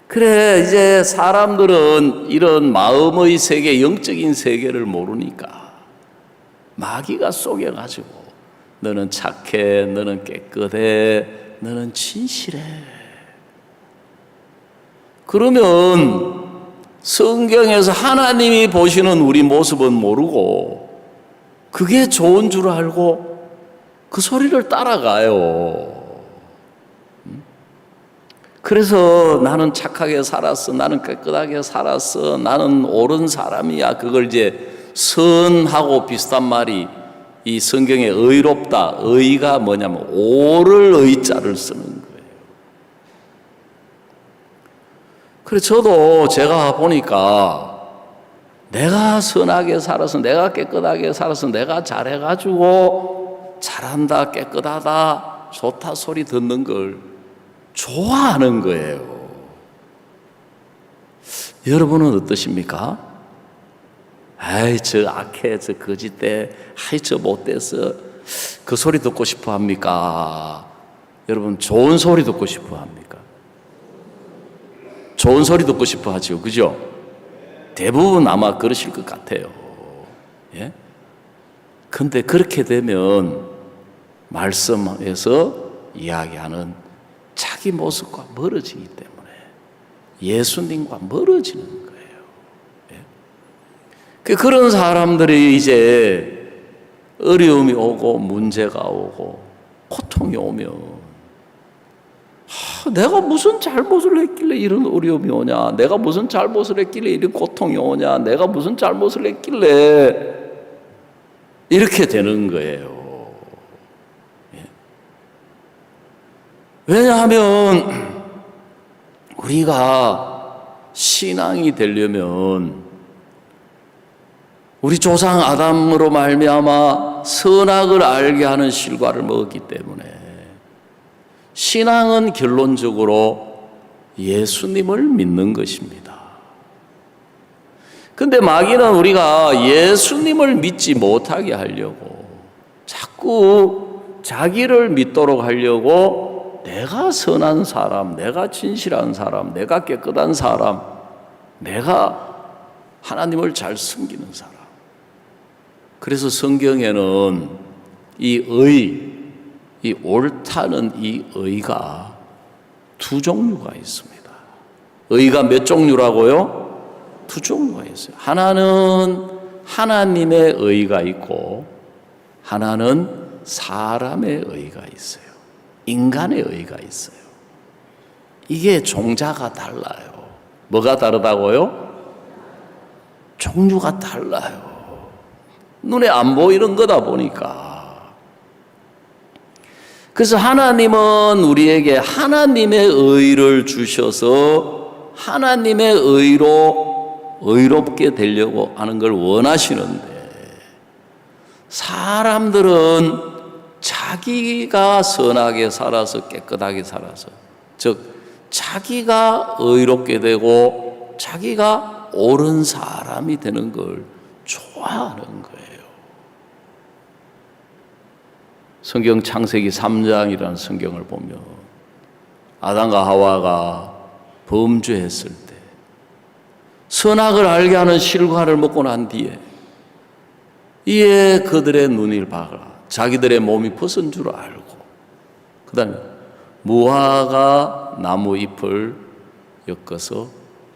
그래, 이제 사람들은 이런 마음의 세계, 영적인 세계를 모르니까 마귀가 속여가지고 너는 착해, 너는 깨끗해, 너는 진실해. 그러면 성경에서 하나님이 보시는 우리 모습은 모르고 그게 좋은 줄 알고 그 소리를 따라가요. 그래서 나는 착하게 살았어, 나는 깨끗하게 살았어, 나는 옳은 사람이야. 그걸 이제 선하고 비슷한 말이 이 성경에 의롭다, 의가 뭐냐면 옳을 의자를 쓰는 거예요. 그래서 저도 제가 보니까 내가 선하게 살아서, 내가 깨끗하게 살아서, 내가 잘해가지고 잘한다, 깨끗하다, 좋다 소리 듣는 걸 좋아하는 거예요. 여러분은 어떠십니까? 아이, 저 악해, 저 거짓대, 아이, 저 못돼서 그 소리 듣고 싶어 합니까? 여러분, 좋은 소리 듣고 싶어 합니까? 좋은 소리 듣고 싶어 하죠. 그죠? 대부분 아마 그러실 것 같아요. 예? 근데 그렇게 되면 말씀에서 이야기하는 자기 모습과 멀어지기 때문에 예수님과 멀어지는 거예요. 그런 사람들이 이제 어려움이 오고 문제가 오고 고통이 오면 내가 무슨 잘못을 했길래 이런 어려움이 오냐, 내가 무슨 잘못을 했길래 이런 고통이 오냐, 내가 무슨 잘못을 했길래 이렇게 되는 거예요. 왜냐하면 우리가 신앙이 되려면 우리 조상 아담으로 말미암아 선악을 알게 하는 실과를 먹었기 때문에 신앙은 결론적으로 예수님을 믿는 것입니다. 그런데 마귀는 우리가 예수님을 믿지 못하게 하려고 자꾸 자기를 믿도록 하려고 내가 선한 사람, 내가 진실한 사람, 내가 깨끗한 사람, 내가 하나님을 잘 섬기는 사람. 그래서 성경에는 이 옳다는 이 의가 두 종류가 있습니다. 의가 몇 종류라고요? 두 종류가 있어요. 하나는 하나님의 의가 있고 하나는 사람의 의가 있어요. 인간의 의가 있어요. 이게 종자가 달라요. 뭐가 다르다고요? 종류가 달라요. 눈에 안 보이는 거다 보니까. 그래서 하나님은 우리에게 하나님의 의를 주셔서 하나님의 의로 의롭게 되려고 하는 걸 원하시는데 사람들은 자기가 선하게 살아서 깨끗하게 살아서 즉 자기가 의롭게 되고 자기가 옳은 사람이 되는 걸 좋아하는 거예요. 성경 창세기 3장이라는 성경을 보면 아담과 하와가 범죄했을 때 선악을 알게 하는 실과를 먹고 난 뒤에 이에 그들의 눈을 박아 자기들의 몸이 벗은 줄 알고 그 다음에 무화과 나무 잎을 엮어서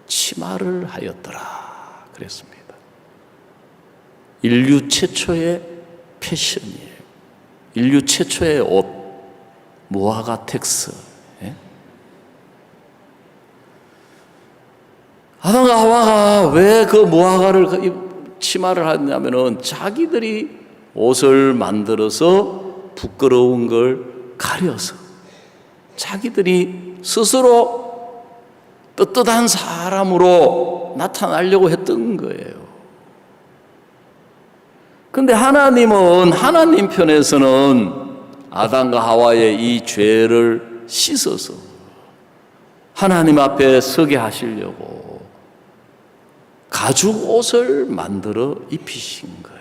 치마를 하였더라 그랬습니다. 인류 최초의 패션이에요. 인류 최초의 옷, 무화과 텍스. 예? 아담과 하와가 왜 그 무화과를 치마를 하냐면은 자기들이 옷을 만들어서 부끄러운 걸 가려서 자기들이 스스로 떳떳한 사람으로 나타나려고 했던 거예요. 근데 하나님은 하나님 편에서는 아담과 하와의 이 죄를 씻어서 하나님 앞에 서게 하시려고 가죽 옷을 만들어 입히신 거예요.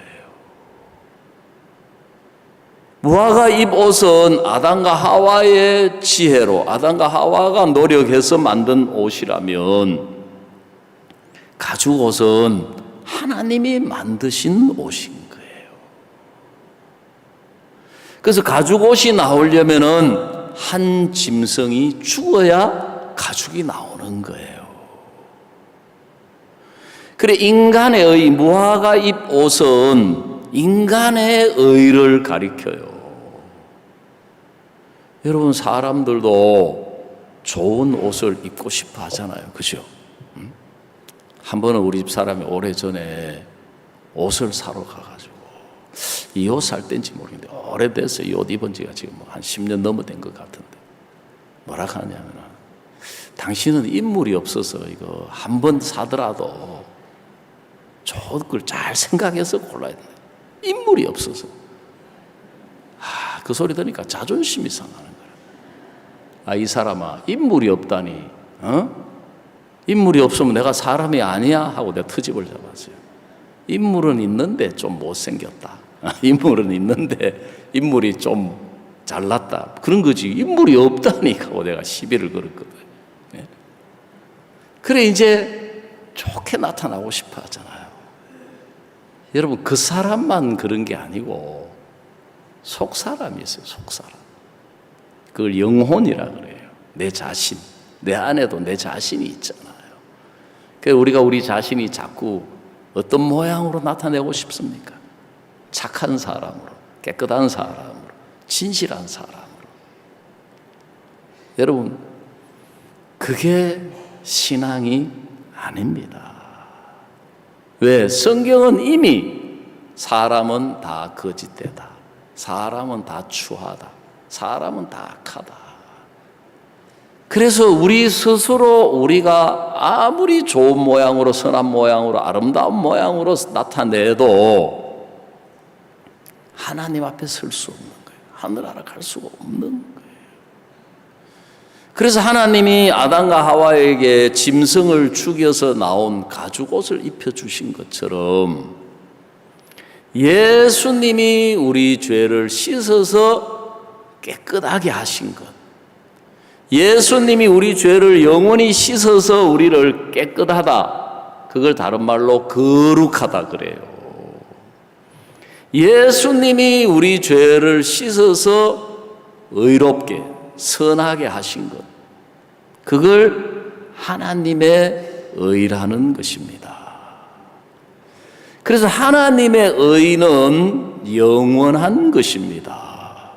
무화과 잎 옷은 아담과 하와의 지혜로 아담과 하와가 노력해서 만든 옷이라면 가죽 옷은 하나님이 만드신 옷인 거예요. 그래서 가죽 옷이 나오려면은 한 짐승이 죽어야 가죽이 나오는 거예요. 그래 인간의 의, 무화과 잎 옷은 인간의 의를 가리켜요. 여러분 사람들도 좋은 옷을 입고 싶어 하잖아요. 그죠? 한 번은 우리 집 사람이 오래전에 옷을 사러 가가지고 이 옷 살 때인지 모르겠는데 오래됐어요. 이 옷 입은 지가 지금 한 10년 넘어 된 것 같은데 뭐라 하냐면 당신은 인물이 없어서 이거 한 번 사더라도 좋은 걸 잘 생각해서 골라야 된다. 인물이 없어서. 그 소리 들으니까 자존심이 상하는 거야. 이 사람아, 인물이 없다니, 인물이 없으면 내가 사람이 아니야? 하고 내가 트집을 잡았어요. 인물은 있는데 좀 못생겼다. 인물은 있는데 인물이 좀 잘났다. 그런 거지. 인물이 없다니 하고 내가 시비를 걸었거든. 네. 그래, 이제 좋게 나타나고 싶어 하잖아요. 여러분, 그 사람만 그런 게 아니고 속 사람이 있어요. 속 사람. 그걸 영혼이라 그래요. 내 자신. 내 안에도 내 자신이 있잖아요. 그래서 우리가 우리 자신이 자꾸 어떤 모양으로 나타내고 싶습니까? 착한 사람으로, 깨끗한 사람으로, 진실한 사람으로. 여러분, 그게 신앙이 아닙니다. 왜? 성경은 이미 사람은 다 거짓되다, 사람은 다 추하다, 사람은 다 악하다. 그래서 우리 스스로 우리가 아무리 좋은 모양으로, 선한 모양으로, 아름다운 모양으로 나타내도 하나님 앞에 설 수 없는 거예요. 하늘나라 갈 수가 없는 거예요. 그래서 하나님이 아담과 하와에게 짐승을 죽여서 나온 가죽옷을 입혀주신 것처럼 예수님이 우리 죄를 씻어서 깨끗하게 하신 것, 예수님이 우리 죄를 영원히 씻어서 우리를 깨끗하다, 그걸 다른 말로 거룩하다 그래요. 예수님이 우리 죄를 씻어서 의롭게, 선하게 하신 것, 그걸 하나님의 의라는 것입니다. 그래서 하나님의 의는 영원한 것입니다.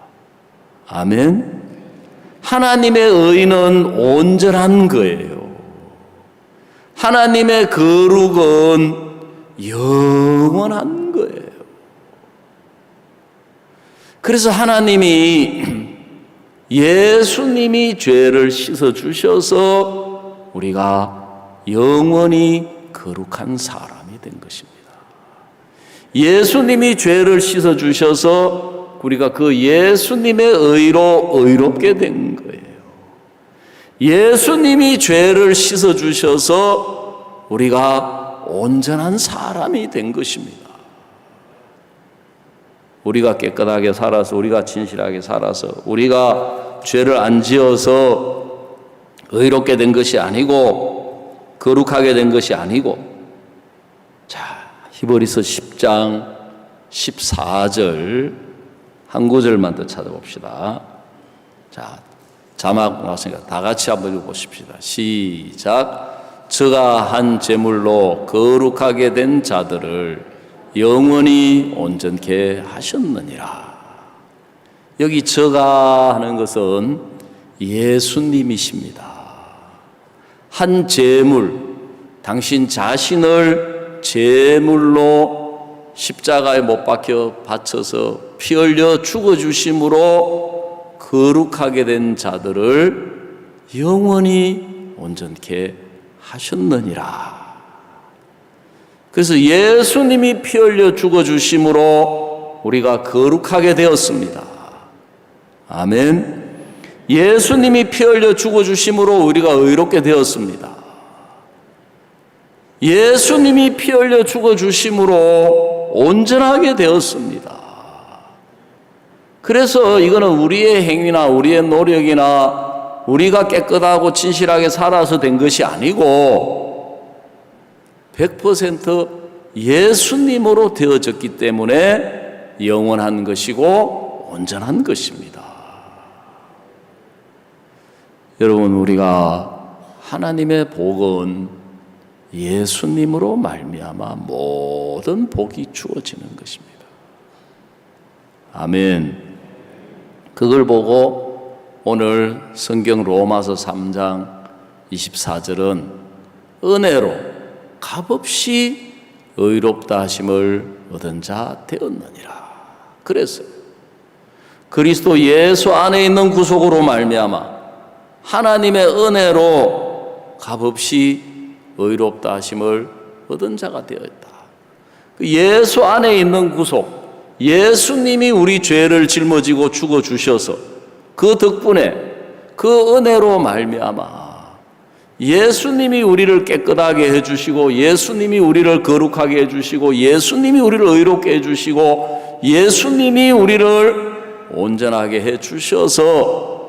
아멘. 하나님의 의는 온전한 거예요. 하나님의 거룩은 영원한 거예요. 그래서 하나님이 예수님이 죄를 씻어주셔서 우리가 영원히 거룩한 사람이 된 것입니다. 예수님이 죄를 씻어주셔서 우리가 그 예수님의 의로 의롭게 된 거예요. 예수님이 죄를 씻어주셔서 우리가 온전한 사람이 된 것입니다. 우리가 깨끗하게 살아서, 우리가 진실하게 살아서, 우리가 죄를 안 지어서 의롭게 된 것이 아니고, 거룩하게 된 것이 아니고, 자, 히브리서 10장 14절 한 구절만 더 찾아봅시다. 자, 자막 나왔으니까 다 같이 한번 읽어보십시다. 시작. 저가 한 제물로 거룩하게 된 자들을 영원히 온전케 하셨느니라. 여기 저가 하는 것은 예수님이십니다. 한 제물, 당신 자신을 제물로 십자가에 못 박혀 바쳐서 피 흘려 죽어주심으로 거룩하게 된 자들을 영원히 온전케 하셨느니라. 그래서 예수님이 피 흘려 죽어주심으로 우리가 거룩하게 되었습니다. 아멘. 예수님이 피 흘려 죽어주심으로 우리가 의롭게 되었습니다. 예수님이 피 흘려 죽어주심으로 온전하게 되었습니다. 그래서 이거는 우리의 행위나 우리의 노력이나 우리가 깨끗하고 진실하게 살아서 된 것이 아니고 100% 예수님으로 되어졌기 때문에 영원한 것이고 온전한 것입니다. 여러분, 우리가 하나님의 복은 예수님으로 말미암아 모든 복이 주어지는 것입니다. 아멘. 그걸 보고 오늘 성경 로마서 3장 24절은 은혜로 값없이 의롭다 하심을 얻은 자 되었느니라. 그래서 그리스도 예수 안에 있는 구속으로 말미암아 하나님의 은혜로 값없이 의롭다 하심을 얻은 자가 되었다. 예수 안에 있는 구속, 예수님이 우리 죄를 짊어지고 죽어주셔서 그 덕분에 그 은혜로 말미암아 예수님이 우리를 깨끗하게 해주시고 예수님이 우리를 거룩하게 해주시고 예수님이 우리를 의롭게 해주시고 예수님이 우리를 온전하게 해주셔서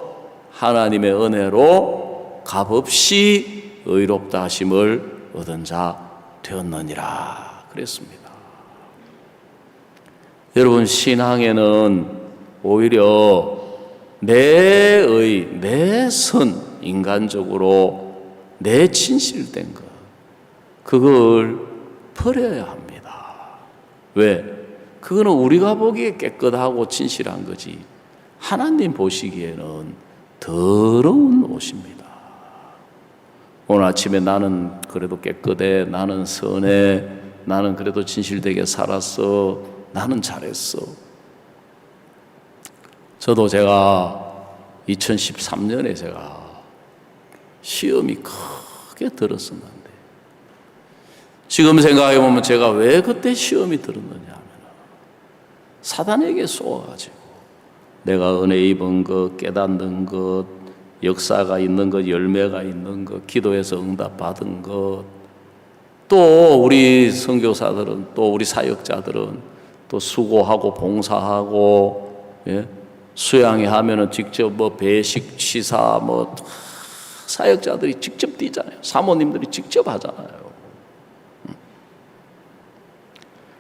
하나님의 은혜로 값없이 의롭다 하심을 얻은 자 되었느니라 그랬습니다. 여러분, 신앙에는 오히려 내 의, 내 선, 인간적으로 내 진실된 것, 그걸 버려야 합니다. 왜? 그거는 우리가 보기에 깨끗하고 진실한 거지 하나님 보시기에는 더러운 옷입니다. 오늘 아침에 나는 그래도 깨끗해, 나는 선해, 나는 그래도 진실되게 살았어, 나는 잘했어. 저도 제가 2013년에 제가 시험이 크게 들었었는데 지금 생각해 보면 제가 왜 그때 시험이 들었느냐 하면 사단에게 쏘아가지고 내가 은혜 입은 것, 깨닫는 것, 역사가 있는 것, 열매가 있는 것, 기도해서 응답 받은 것, 또 우리 선교사들은, 또 우리 사역자들은 또 수고하고 봉사하고, 예? 수양회 하면은 직접 뭐 배식 취사 뭐 사역자들이 직접 뛰잖아요. 사모님들이 직접 하잖아요.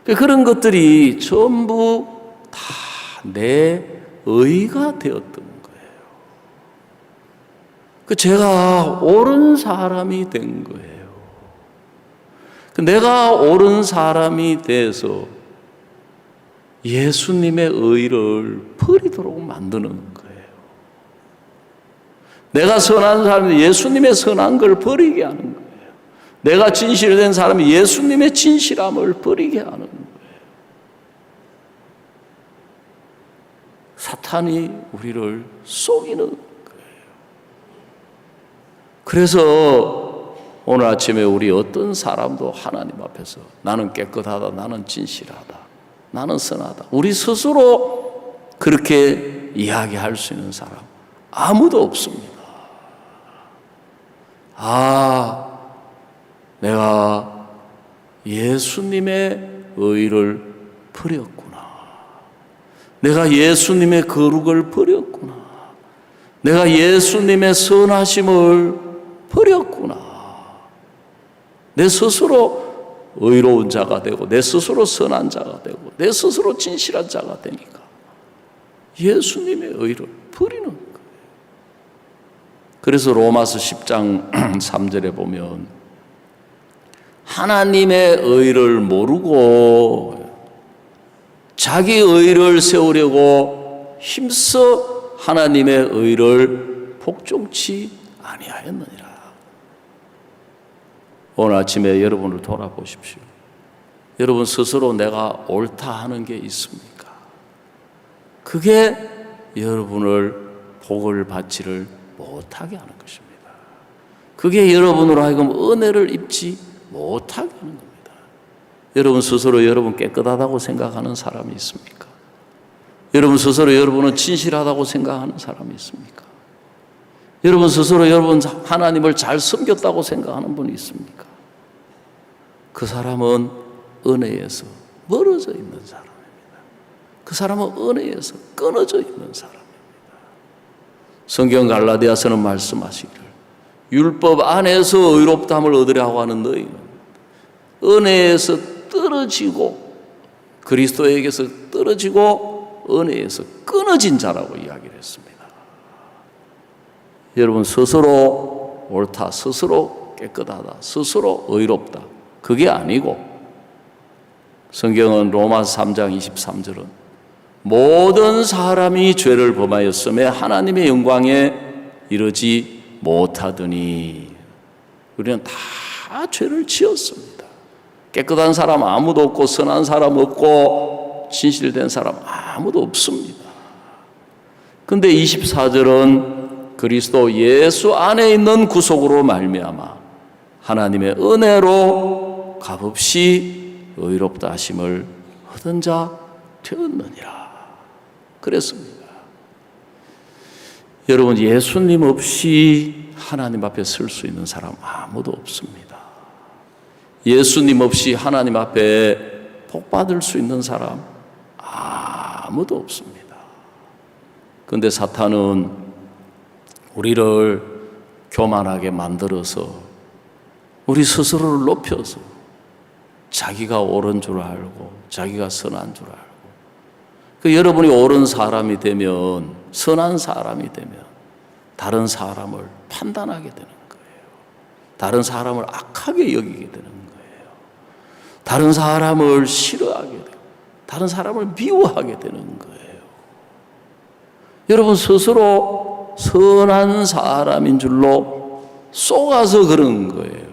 그런 것들이 전부 다 내 의가 되었던 거예요. 제가 옳은 사람이 된 거예요. 내가 옳은 사람이 돼서 예수님의 의를 버리도록 만드는 거예요. 내가 선한 사람이 예수님의 선한 걸 버리게 하는 거예요. 내가 진실된 사람이 예수님의 진실함을 버리게 하는 거예요. 사탄이 우리를 속이는 거예요. 그래서 오늘 아침에 우리 어떤 사람도 하나님 앞에서 나는 깨끗하다, 나는 진실하다, 나는 선하다, 우리 스스로 그렇게 이야기할 수 있는 사람 아무도 없습니다. 내가 예수님의 의를 버렸구나. 내가 예수님의 거룩을 버렸구나. 내가 예수님의 선하심을 버렸구나. 내 스스로 의로운 자가 되고 내 스스로 선한 자가 되고 내 스스로 진실한 자가 되니까 예수님의 의를 버리는 거예요. 그래서 로마서 10장 3절에 보면 하나님의 의를 모르고 자기 의를 세우려고 힘써 하나님의 의를 복종치 아니하였느니라. 오늘 아침에 여러분을 돌아보십시오. 여러분 스스로 내가 옳다 하는 게 있습니까? 그게 여러분을 복을 받지를 못하게 하는 것입니다. 그게 여러분으로 하여금 은혜를 입지 못하게 하는 겁니다. 여러분 스스로 여러분 깨끗하다고 생각하는 사람이 있습니까? 여러분 스스로 여러분은 진실하다고 생각하는 사람이 있습니까? 여러분 스스로 여러분 하나님을 잘 섬겼다고 생각하는 분이 있습니까? 그 사람은 은혜에서 멀어져 있는 사람입니다. 그 사람은 은혜에서 끊어져 있는 사람입니다. 성경 갈라디아서는 말씀하시기를 율법 안에서 의롭다함을 얻으려고 하는 너희는 은혜에서 떨어지고 그리스도에게서 떨어지고 은혜에서 끊어진 자라고 이야기를 했습니다. 여러분 스스로 옳다, 스스로 깨끗하다, 스스로 의롭다 그게 아니고 성경은 로마서 3장 23절은 모든 사람이 죄를 범하였음에 하나님의 영광에 이르지 못하더니 우리는 다 죄를 지었습니다. 깨끗한 사람 아무도 없고 선한 사람 없고 진실된 사람 아무도 없습니다. 근데 24절은 그리스도 예수 안에 있는 구속으로 말미암아 하나님의 은혜로 값없이 의롭다 하심을 얻은 자 되었느니라 그랬습니다. 여러분 예수님 없이 하나님 앞에 설 수 있는 사람 아무도 없습니다. 예수님 없이 하나님 앞에 복 받을 수 있는 사람 아무도 없습니다. 그런데 사탄은 우리를 교만하게 만들어서 우리 스스로를 높여서 자기가 옳은 줄 알고 자기가 선한 줄 알고 여러분이 옳은 사람이 되면 선한 사람이 되면 다른 사람을 판단하게 되는 거예요. 다른 사람을 악하게 여기게 되는 거예요. 다른 사람을 싫어하게 되고 다른 사람을 미워하게 되는 거예요. 여러분, 스스로 선한 사람인 줄로 속아서 그런 거예요.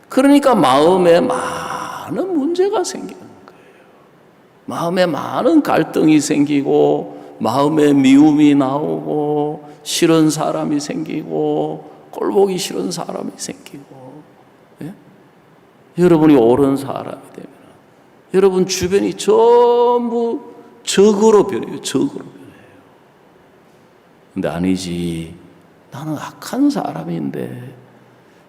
그러니까 마음에 많은 문제가 생기는 거예요. 마음에 많은 갈등이 생기고 마음에 미움이 나오고 싫은 사람이 생기고 꼴보기 싫은 사람이 생기고, 예? 여러분이 옳은 사람이 되면 여러분 주변이 전부 적으로 변해요. 적으로 변해요. 근데 아니지, 나는 악한 사람인데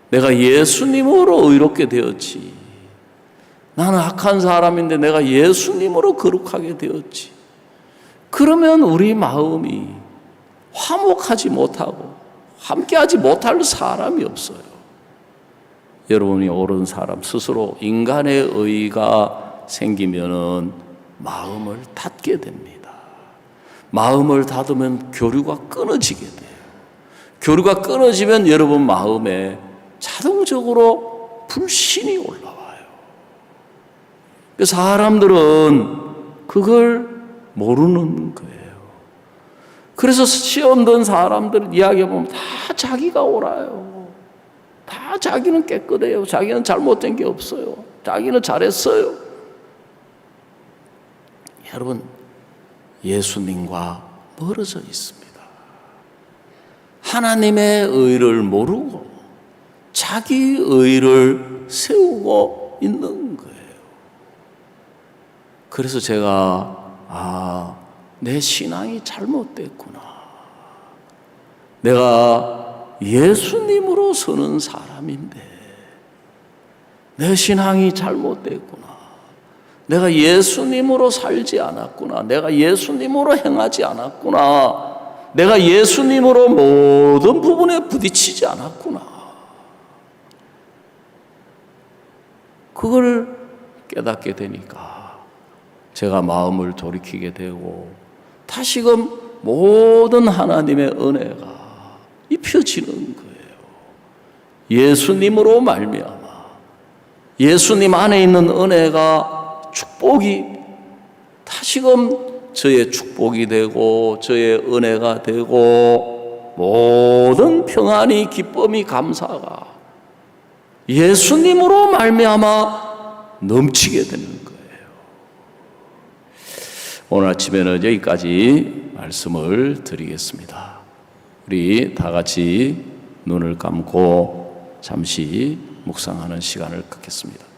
내가 예수님으로 의롭게 되었지. 나는 악한 사람인데 내가 예수님으로 거룩하게 되었지. 그러면 우리 마음이 화목하지 못하고 함께하지 못할 사람이 없어요. 여러분이 옳은 사람, 스스로 인간의 의가 생기면은 마음을 닫게 됩니다. 마음을 닫으면 교류가 끊어지게 돼요. 교류가 끊어지면 여러분 마음에 자동적으로 불신이 올라와요. 사람들은 그걸 모르는 거예요. 그래서 시험 든 사람들 이야기해보면 다 자기가 옳아요. 다 자기는 깨끗해요. 자기는 잘못된 게 없어요. 자기는 잘했어요. 여러분, 예수님과 멀어져 있습니다. 하나님의 의를 모르고 자기 의를 세우고 있는 거예요. 그래서 제가 내 신앙이 잘못됐구나. 내가 예수님으로 서는 사람인데 내 신앙이 잘못됐구나. 내가 예수님으로 살지 않았구나. 내가 예수님으로 행하지 않았구나. 내가 예수님으로 모든 부분에 부딪히지 않았구나. 그걸 깨닫게 되니까 제가 마음을 돌이키게 되고 다시금 모든 하나님의 은혜가 입혀지는 거예요. 예수님으로 말미암아 예수님 안에 있는 은혜가 축복이 다시금 저의 축복이 되고 저의 은혜가 되고 모든 평안이 기쁨이 감사가 예수님으로 말미암아 넘치게 되는 거예요. 오늘 아침에는 여기까지 말씀을 드리겠습니다. 우리 다 같이 눈을 감고 잠시 묵상하는 시간을 갖겠습니다.